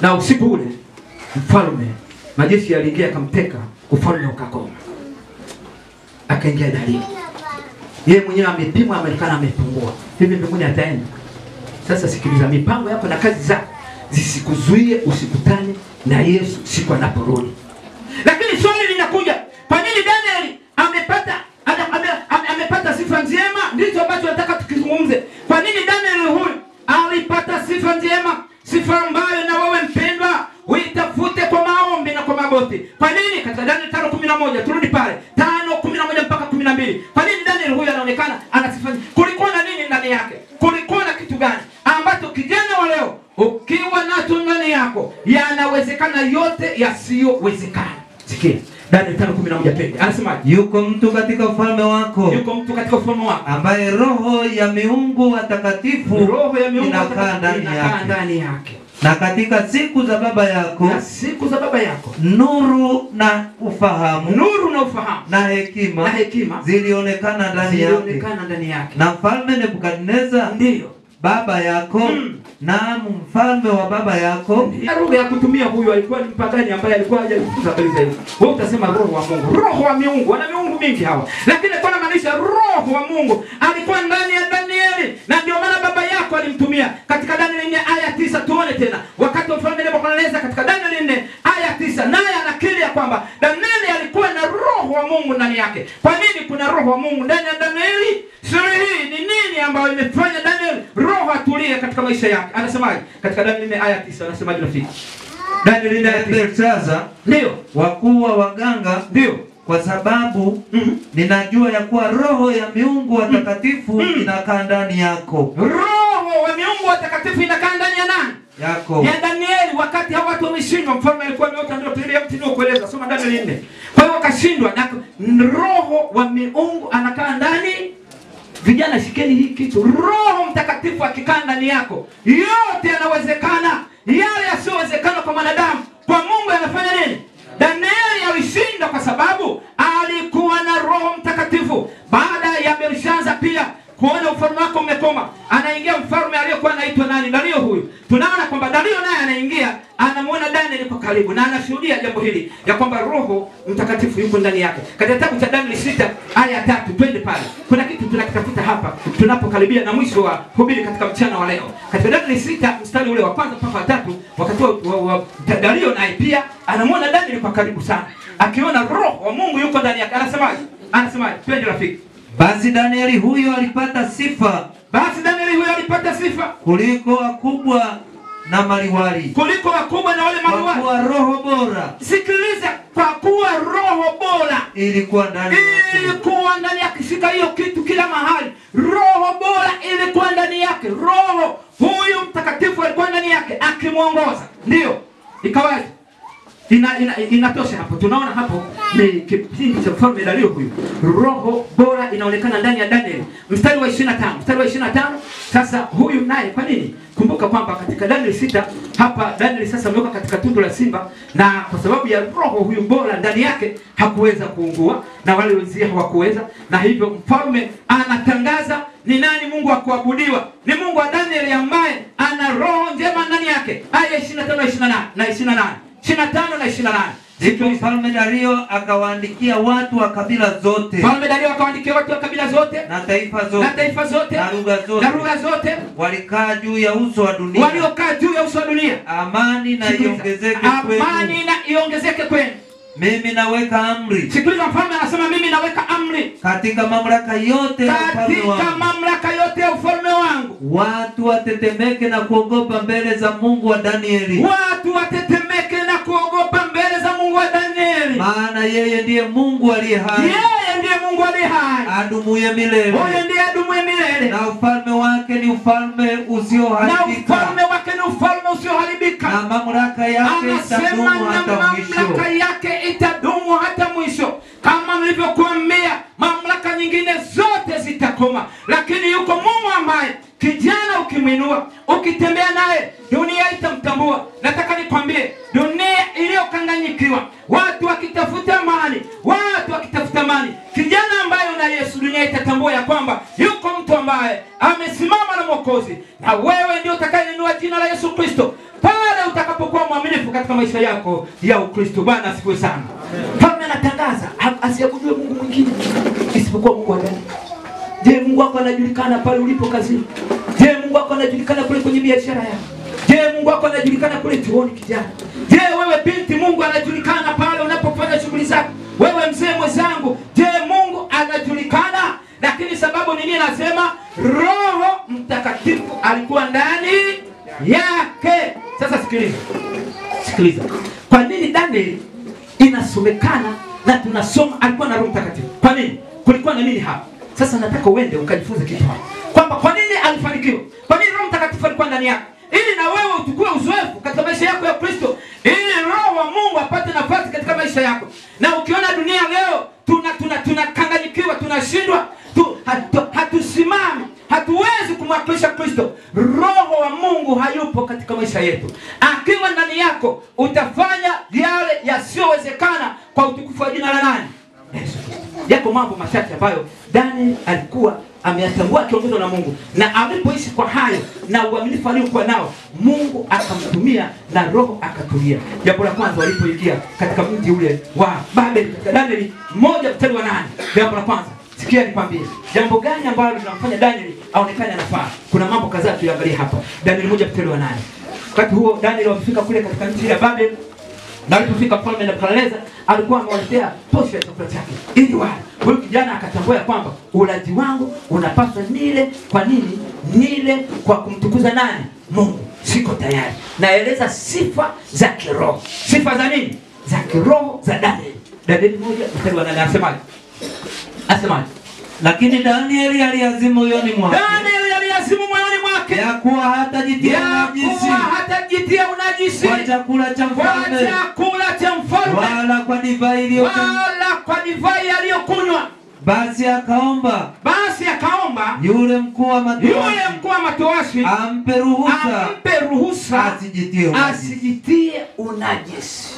Na usiku ule mfalme, majeshi yaliingia akamteka, ufalme ukakoma. Akaingia Dario. Yeye mwenyewe amepimwa, ameonekana amepungua. Hivi mbinguni ataenda. Sasa sikiliza, mipango yako na kazi zako zisikuzuie usikutane na Yesu siku anaporudi. Lakini swali linakuja, kwa nini Danieli amepata sifa njema? Ndicho ambacho nataka tukizungumze. Kwa nini Danieli huyu alipata sifa njema, sifa ambayo na wewe mpendwa uitafute kwa maombi na kwa magoti? Kwa nini? Katika Danieli 5:11, turudi pale 5:11 mpaka 12. Kwa nini Daniel huyu anaonekana anasifanya? Kulikuwa na nini ndani yake? Kulikuwa na kitu gani ambacho kijana wa leo ukiwa nacho ndani yako yanawezekana yote yasiyowezekana? Sikia Daniel 5:11 pende. Anasema yuko mtu katika ufalme wako, yuko mtu katika ufalme wako ambaye roho ya miungu watakatifu inakaa ndani yake. Na katika siku za baba yako, nuru na ufahamu na hekima zilionekana ndani yake. Na mfalme Nebukadneza ndiyo baba yako na mfalme wa baba yako. Lugha ya kutumia huyu alikuwa ni mpagani ambaye alikuwa hajajifunza habari za Yesu. Wewe utasema roho wa Mungu, roho wa miungu, wana miungu mingi hawa. Lakini kwa maanisha roho wa Mungu alikuwa ndani ya Danieli, na ndio maana baba yako alimtumia. Katika Danieli 4:9 tuone tena. Wakati mfalme Nebukadneza katika Danieli 4:9 naye anakiri ya kwamba Danieli alikuwa na roho wa Mungu ndani yake. Kwa nini kuna roho wa Mungu ndani ya Danieli? Siri hii ni nini ambayo imefanya Danieli roho atulie katika maisha yake? Anasemaje? Katika Danieli 4:9 anasemaje rafiki? Danieli 4:9 ndio wakuu wa waganga ndio kwa sababu ninajua ya kuwa roho ya miungu watakatifu inakaa ndani yako. Roho wa miungu watakatifu inakaa ndani ya nani? Yako. Ya Danieli. Wakati hao watu wameshindwa, mfalme alikuwa ameota ndio tulia mtu ndio kueleza. Soma Danieli 4. Kwa hiyo wakashindwa, na roho wa miungu anakaa ndani. Vijana shikeni hii kitu. Roho Mtakatifu akikaa ndani yako, yote yanawezekana. Yale yasiyowezekana kwa wanadamu, kwa Mungu yanafanya nini? Danieli alishinda kwa sababu alikuwa na Roho Mtakatifu. Baada ya Belshaza pia kuona ufalme wako umekoma, anaingia mfalme aliyekuwa anaitwa nani? Dario huyu. Tunaona kwamba Dario naye anaingia, anamuona Danieli kwa karibu na anashuhudia jambo hili ya kwamba Roho Mtakatifu yuko ndani yake. Katika kitabu cha Danieli 6:3 twende pale. Kuna kitu tunakitafuta hapa tunapokaribia na mwisho wa hubiri katika mchana wa leo. Katika Danieli 6 mstari ule wa kwanza mpaka wa 3, wakati wa Dario naye pia anamuona Danieli kwa karibu sana. Akiona Roho wa Mungu yuko ndani yake, anasemaje? Twende rafiki. Basi Danieli huyo alipata sifa. Kuliko wakubwa na maliwali. Kwa kuwa roho bora. Sikiliza, kwa kuwa roho bora ilikuwa ndani yake. Shika hiyo kitu kila mahali. Roho bora ilikuwa ndani yake. Roho huyu Mtakatifu alikuwa ndani yake akimuongoza. Ndio. Ikawaje? Inatosha hapo. Tunaona hapo ni kipindi cha mfalme Dario huyu. Roho bora inaonekana ndani ya Danieli. Mstari wa 25. Sasa huyu naye kwa nini? Kumbuka kwamba katika Danieli 6 hapa Danieli sasa ametoka katika tundu la simba, na kwa sababu ya roho huyu bora ndani yake hakuweza kuungua na wale wenzake hawakuweza, na hivyo mfalme anatangaza ni nani Mungu wa kuabudiwa? Ni Mungu wa Danieli ambaye ana roho njema ndani yake. Aya 25 na 28. 25 na 28. Ndipo mfalme Dario akawaandikia watu wa kabila zote. Na taifa zote. Na lugha zote. Walikaa juu ya uso wa dunia. Amani na iongezeke kwenu. Mimi naweka amri. Sikiliza, mfalme anasema mimi naweka amri katika mamlaka yote ya ufalme wangu. Watu watetemeke na kuogopa mbele za Mungu wa Danieli. Maana yeye ndiye Mungu aliye hai. Adumuye milele. Na ufalme wake ni ufalme usioharibika. Na mamlaka yake itadumu hata mwisho. Kama nilivyokuambia, mamlaka nyingine zote zitakoma, lakini yuko Mungu ambaye kijana ukimwinua, ukitembea naye, dunia itamtambua. Nataka nikwambie, dunia iliyokanganyikiwa, watu wakitafuta amani, kijana ambaye una Yesu, dunia itatambua ya kwamba yuko mtu ambaye amesimama na Mwokozi, na wewe ndio utakayenunua jina la Yesu Kristo pale utakapokuwa mwaminifu katika maisha yako ya Ukristo. Bwana asifiwe sana. Mfalme anatangaza asiyekujue Mungu mwingine isipokuwa Mungu wa ndani. Je, Mungu wako anajulikana pale ulipo kazini? Je, Mungu wako anajulikana kule kwenye biashara yako? Je, Mungu wako anajulikana kule chuoni kijana? Je, wewe binti, Mungu anajulikana pale unapofanya shughuli zako? Wewe mzee mwenzangu, je, Mungu anajulikana? Lakini sababu ni nini? Nasema Roho Mtakatifu alikuwa ndani yake. Sasa sikiliza. Kwa nini Danieli inasomekana na tunasoma alikuwa na Roho Mtakatifu? Kwa nini? kulikuwa na nini hapa? Sasa nataka uende ukajifunze kitu hapa. Kwamba kwa nini alifanikiwa? Kwa nini Roho Mtakatifu alikuwa ndani yake? Ili na wewe utukue uzoefu katika maisha yako ya Kristo. Ili Roho wa Mungu apate nafasi katika maisha yako. Na ukiona dunia leo tunakanganyikiwa, tunashindwa, hatusimami, hatuwezi kumwakilisha Kristo. Roho wa Mungu hayupo katika maisha yetu. Akiwa ndani yako utafanya yale yasiyowezekana kwa utukufu wa jina la nani? Yesu. Yako mambo machache ambayo Daniel alikuwa ameyatambua akiongozwa na Mungu, na alipoishi kwa hayo na uaminifu aliokuwa nao, Mungu akamtumia na Roho akatulia. Jambo la kwanza walipoingia katika mji ule wa Babeli, katika Daniel 1:8. Jambo la kwanza, sikia nikwambie, jambo gani ambalo linamfanya Daniel aonekane anafaa? Kuna mambo kadhaa tuangalie hapa. Daniel 1:8. Wakati huo Daniel alifika kule katika nchi ya Babeli, na alipofika mfalme Nebukadneza alikuwa amewaletea posho ya chakula chake ili wale. Huyu kijana akatambua kwamba ulaji wangu unapaswa nile. Kwa nini? Nile kwa kumtukuza nani? Mungu. Siko tayari. Naeleza sifa za kiroho. Sifa za nini? Za kiroho za Daniel. Daniel 1:8 anasemaje? Asemaje? Lakini Danieli aliazimu moyoni mwake. Daniel aliazimu moyoni mwake ya kuwa hatajitia unajisi kwa chakula cha mfalme, wala kwa divai iliyokunywa. Basi akaomba yule mkuu wa matowashi ampe ruhusa asijitie unajisi.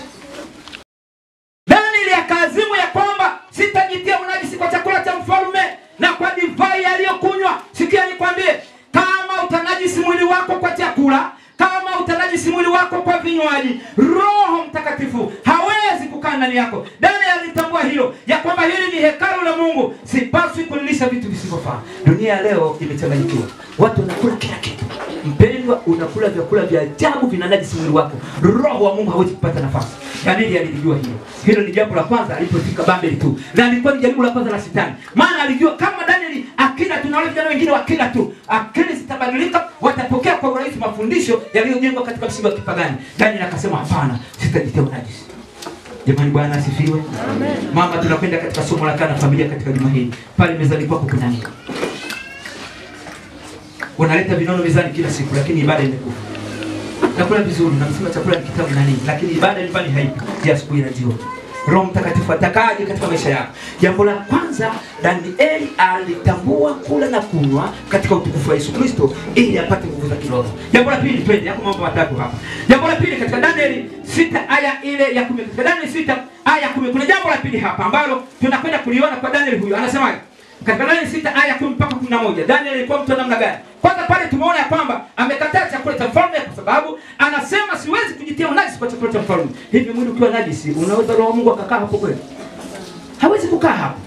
Daniel akazimu ya kwamba sitajitia unajisi kwa chakula cha mfalme na kwa divai aliyokunywa. Sikia nikwambie, kama utanajisi mwili wako kwa chakula, kama utanajisi mwili wako kwa vinywaji, Roho Mtakatifu hawezi kukaa ndani yako. Daniel alitambua hilo, ya kwamba hili ni hekalu la Mungu, sipaswi kulilisha vitu visivyofaa. Dunia leo imechanganyikiwa. Watu wanakula kila kitu. Mpendwa, unakula vyakula vya ajabu vinanajisi mwili wako. Roho wa Mungu hawezi kupata nafasi. Daniel alijua hilo. Hilo ni jambo la kwanza alipofika Babeli tu. Na alikuwa ni jambo la kwanza la Shetani. Maana alijua kama Daniel akila tu na wale vijana wengine wakila tu, akili zitabadilika, watapokea kwa urahisi mafundisho yaliyojengwa katika msingi wa kipagani. Daniel akasema hapana, sitajitia unajisi. Jamani, Bwana asifiwe. Amen. Mama, tunakwenda katika somo la kana familia katika juma hili. Pale mezani kwako kuna nini? Unaleta vinono mezani kila siku, lakini ibada imekufa. Nakula vizuri na msema chakula ni kitabu na nini, lakini ibada nyumbani haipo ya asubuhi na jioni. Roho Mtakatifu atakaje katika maisha yako? Jambo la kwanza, Daniel alitambua kula na kunywa katika utukufu wa Yesu Kristo ili apate nguvu za kiroho. Jambo la pili, twende yako mambo matatu hapa. Jambo la pili katika Daniel 6 aya ile ya 10. Katika Daniel 6 aya 10 kuna jambo la pili hapa ambalo tunakwenda kuliona kwa Daniel huyu. Anasemaje? Katika Daniel 6 aya 10 mpaka 11. Daniel alikuwa mtu namna gani? Kwanza pale tumeona ya kwamba amekataa chakula cha mfalme kwa sababu anasema siwezi kujitia unajisi kwa chakula cha mfalme. Hivi mwili ukiwa najisi, unaweza Roho wa Mungu akakaa hapo kweli? Hawezi kukaa hapo.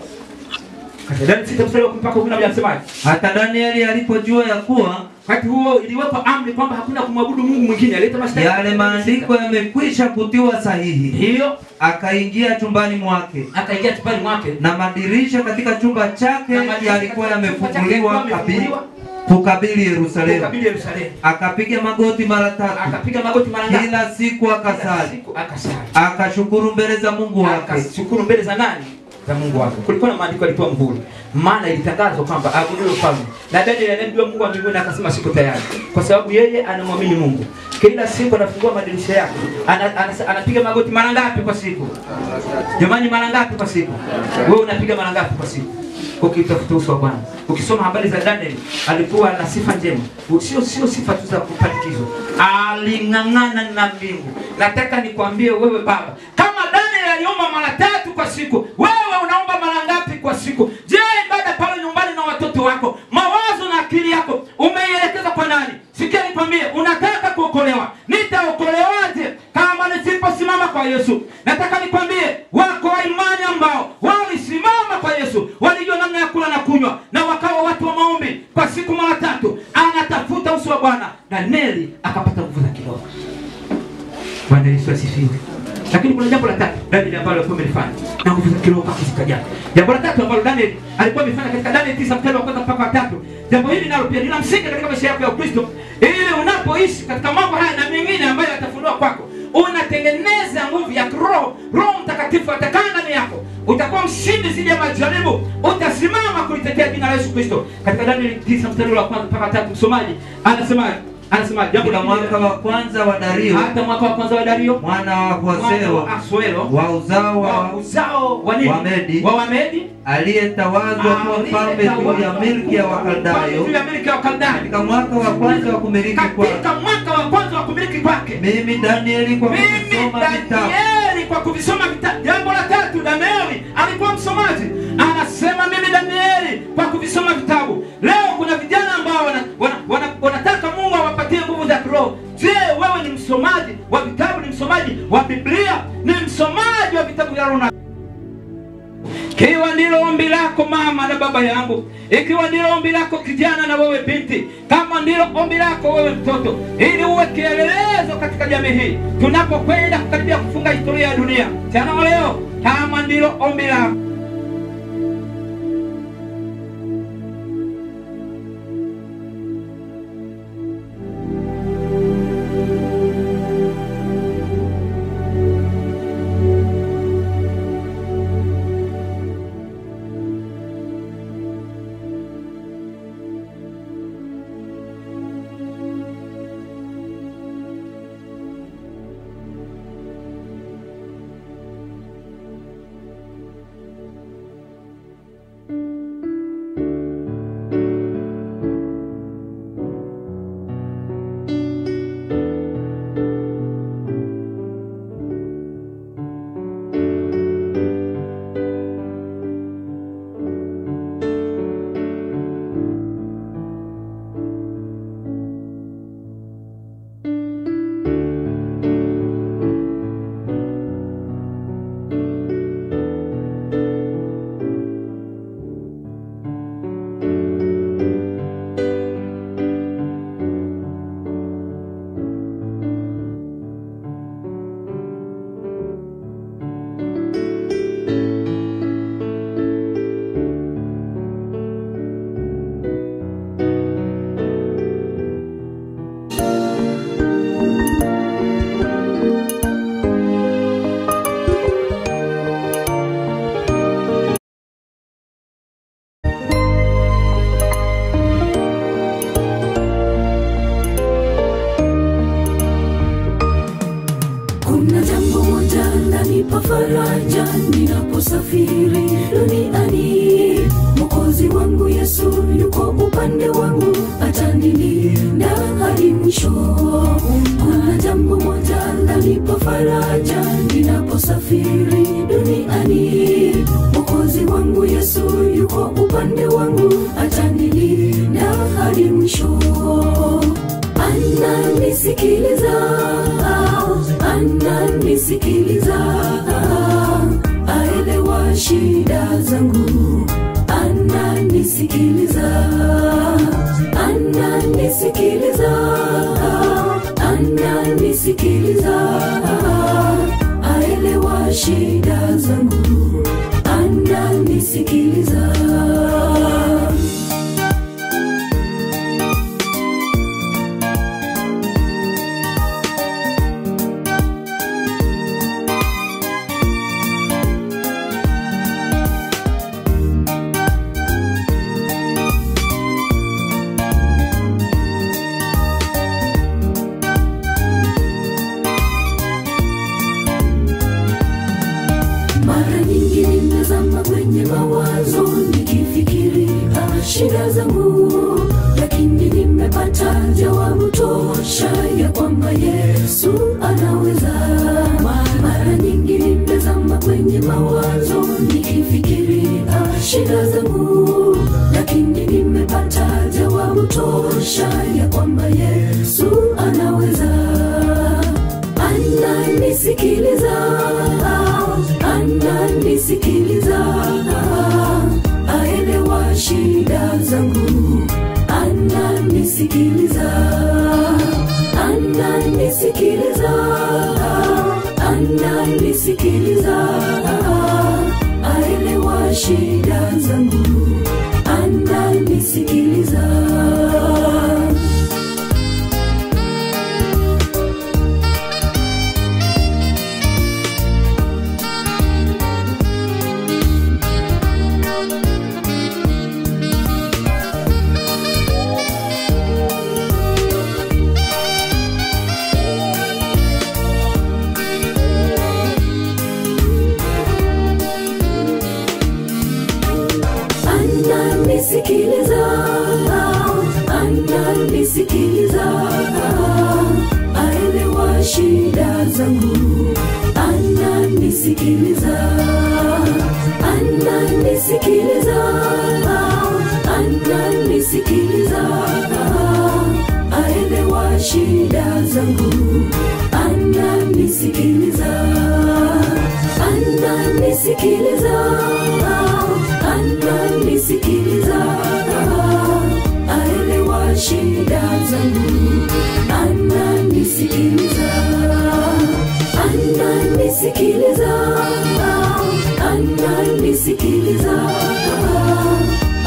Katika Daniel 6 mstari wa 10 mpaka 11 anasemaje? Hata Danieli alipojua ya kuwa wakati huo iliwekwa amri kwamba hakuna kumwabudu Mungu mwingine, alileta mashtaka. Yale maandiko yamekwisha kutiwa sahihi. Hiyo akaingia chumbani mwake. Na madirisha katika chumba chake yalikuwa yamefunguliwa kukabili Yerusalemu. Akapiga magoti mara 3. Kila siku akasali. Akashukuru mbele za Mungu wake. Akashukuru mbele za nani? Za Mungu wake. Kulikuwa na maandiko yalitoa muhuri. Maana ilitangazwa kwamba abudu mfalme. Na Daniel anamjua Mungu wa mbinguni akasema siko tayari. Kwa sababu yeye anamwamini Mungu. Kila siku anafungua madirisha yake. Anapiga magoti mara ngapi kwa siku? Jamani, mara ngapi kwa siku? Wewe unapiga mara ngapi kwa siku? Ukitafuta uso wa Bwana. Ukisoma habari za Daniel, alikuwa na sifa njema. Sio sifa tu za kupatikizwa. Aling'ang'ana na mbingu. Nataka nikwambie wewe baba, kama Daniel aliomba mara 3 kwa siku, wewe unaomba mara ngapi kwa siku? Je, ibada pale nyumbani na watoto wako, mawazo na akili yako umeielekeza kwa nani? Sikia nikwambie, unataka kuokolewa. Nitaokolewaje kama nisiposimama kwa Yesu? Nataka nikwambie, wako wa imani ambao walisimama kwa Yesu, walijua namna ya kula na kunywa, na wakawa watu wa maombi kwa siku mara 3. Anatafuta uso wa Bwana. Daniel akapata nguvu za kiroho. Bwana Yesu asifiwe. Lakini kuna jambo la tatu Daniel ambalo alikuwa amelifanya na nguvu za kiroho akizikaja. Jambo la tatu ambalo Daniel alikuwa amefanya katika Daniel 9 mstari wa 1 mpaka 3. Jambo hili nalo pia lina msingi katika maisha yako ya Kristo, ili unapoishi katika mambo haya na mengine ambayo yatafunua kwako, unatengeneza nguvu ya roho. Roho Mtakatifu atakaa ndani yako. Utakuwa mshindi dhidi ya majaribu. Utasimama kulitetea jina la Yesu Kristo. Katika Danieli 9 mstari wa 1 mpaka 3 msomaji anasema jambo la mwaka wa kwanza wa Dario, hata mwaka wa kwanza wa Dario mwana wa Ahasuero wa uzao wa Medi aliyetawazwa kuwa mfalme juu ya milki ya Wakaldayo katika mwaka wa kwanza wa kumiliki kwake. Mimi Danieli kwa kuvisoma vitabu. Jambo la tatu, Danieli alikuwa msomaji. Anasema mimi Danieli kwa kuvisoma vitabu. Leo kuna vijana ambao wanataka Mungu awapatie nguvu za roho. Je, wewe ni msomaji wa vitabu? Ni msomaji wa Biblia? Ni msomaji wa vitabu vya roho? Ikiwa ndilo ombi lako mama na baba yangu, ikiwa ndilo ombi lako kijana na wewe binti, kama ndilo ombi lako wewe mtoto, ili uwe kielelezo katika jamii hii tunapokwenda kukaribia kufunga historia ya dunia jana leo, kama ndilo ombi lako, faraja ninaposafiri duniani. Mwokozi wangu Yesu yuko upande wangu, atanilinda hadi mwisho. Kuna jambo moja lanipa faraja ninaposafiri duniani. Mwokozi wangu Yesu yuko upande wangu, atanilinda hadi mwisho. Ananisikiliza, ananisikiliza, aelewa shida zangu. Ananisikiliza, ananisikiliza, ananisikiliza, aelewa shida zangu. Ananisikiliza. Mawazo nikifikiri shida zangu, lakini nimepata jawabu tosha ya kwamba Yesu anaweza. Mara nyingi nimezama kwenye mawazo nikifikiri shida zangu, lakini nimepata jawabu tosha ya kwamba Yesu anaweza. Ananisikiliza, ananisikiliza, aelewa shida zangu. Ananisikiliza, ananisikiliza, ananisikiliza, aelewa shida zangu. Ananisikiliza. ananisikiliza, ananisikiliza, aelewa shida zangu, ananisikiliza, ananisikiliza, ananisikiliza, aelewa shida zangu, ananisikiliza, ananisikiliza, ananisikiliza, aelewa shida zangu, ananisikiliza, ananisikiliza, ananisikiliza,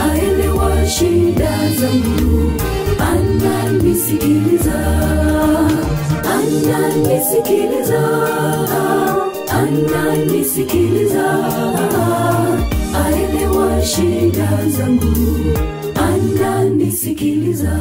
aelewa shida zangu, ananisikiliza, ananisikiliza, ananisikiliza, aelewa shida zangu, ananisikiliza.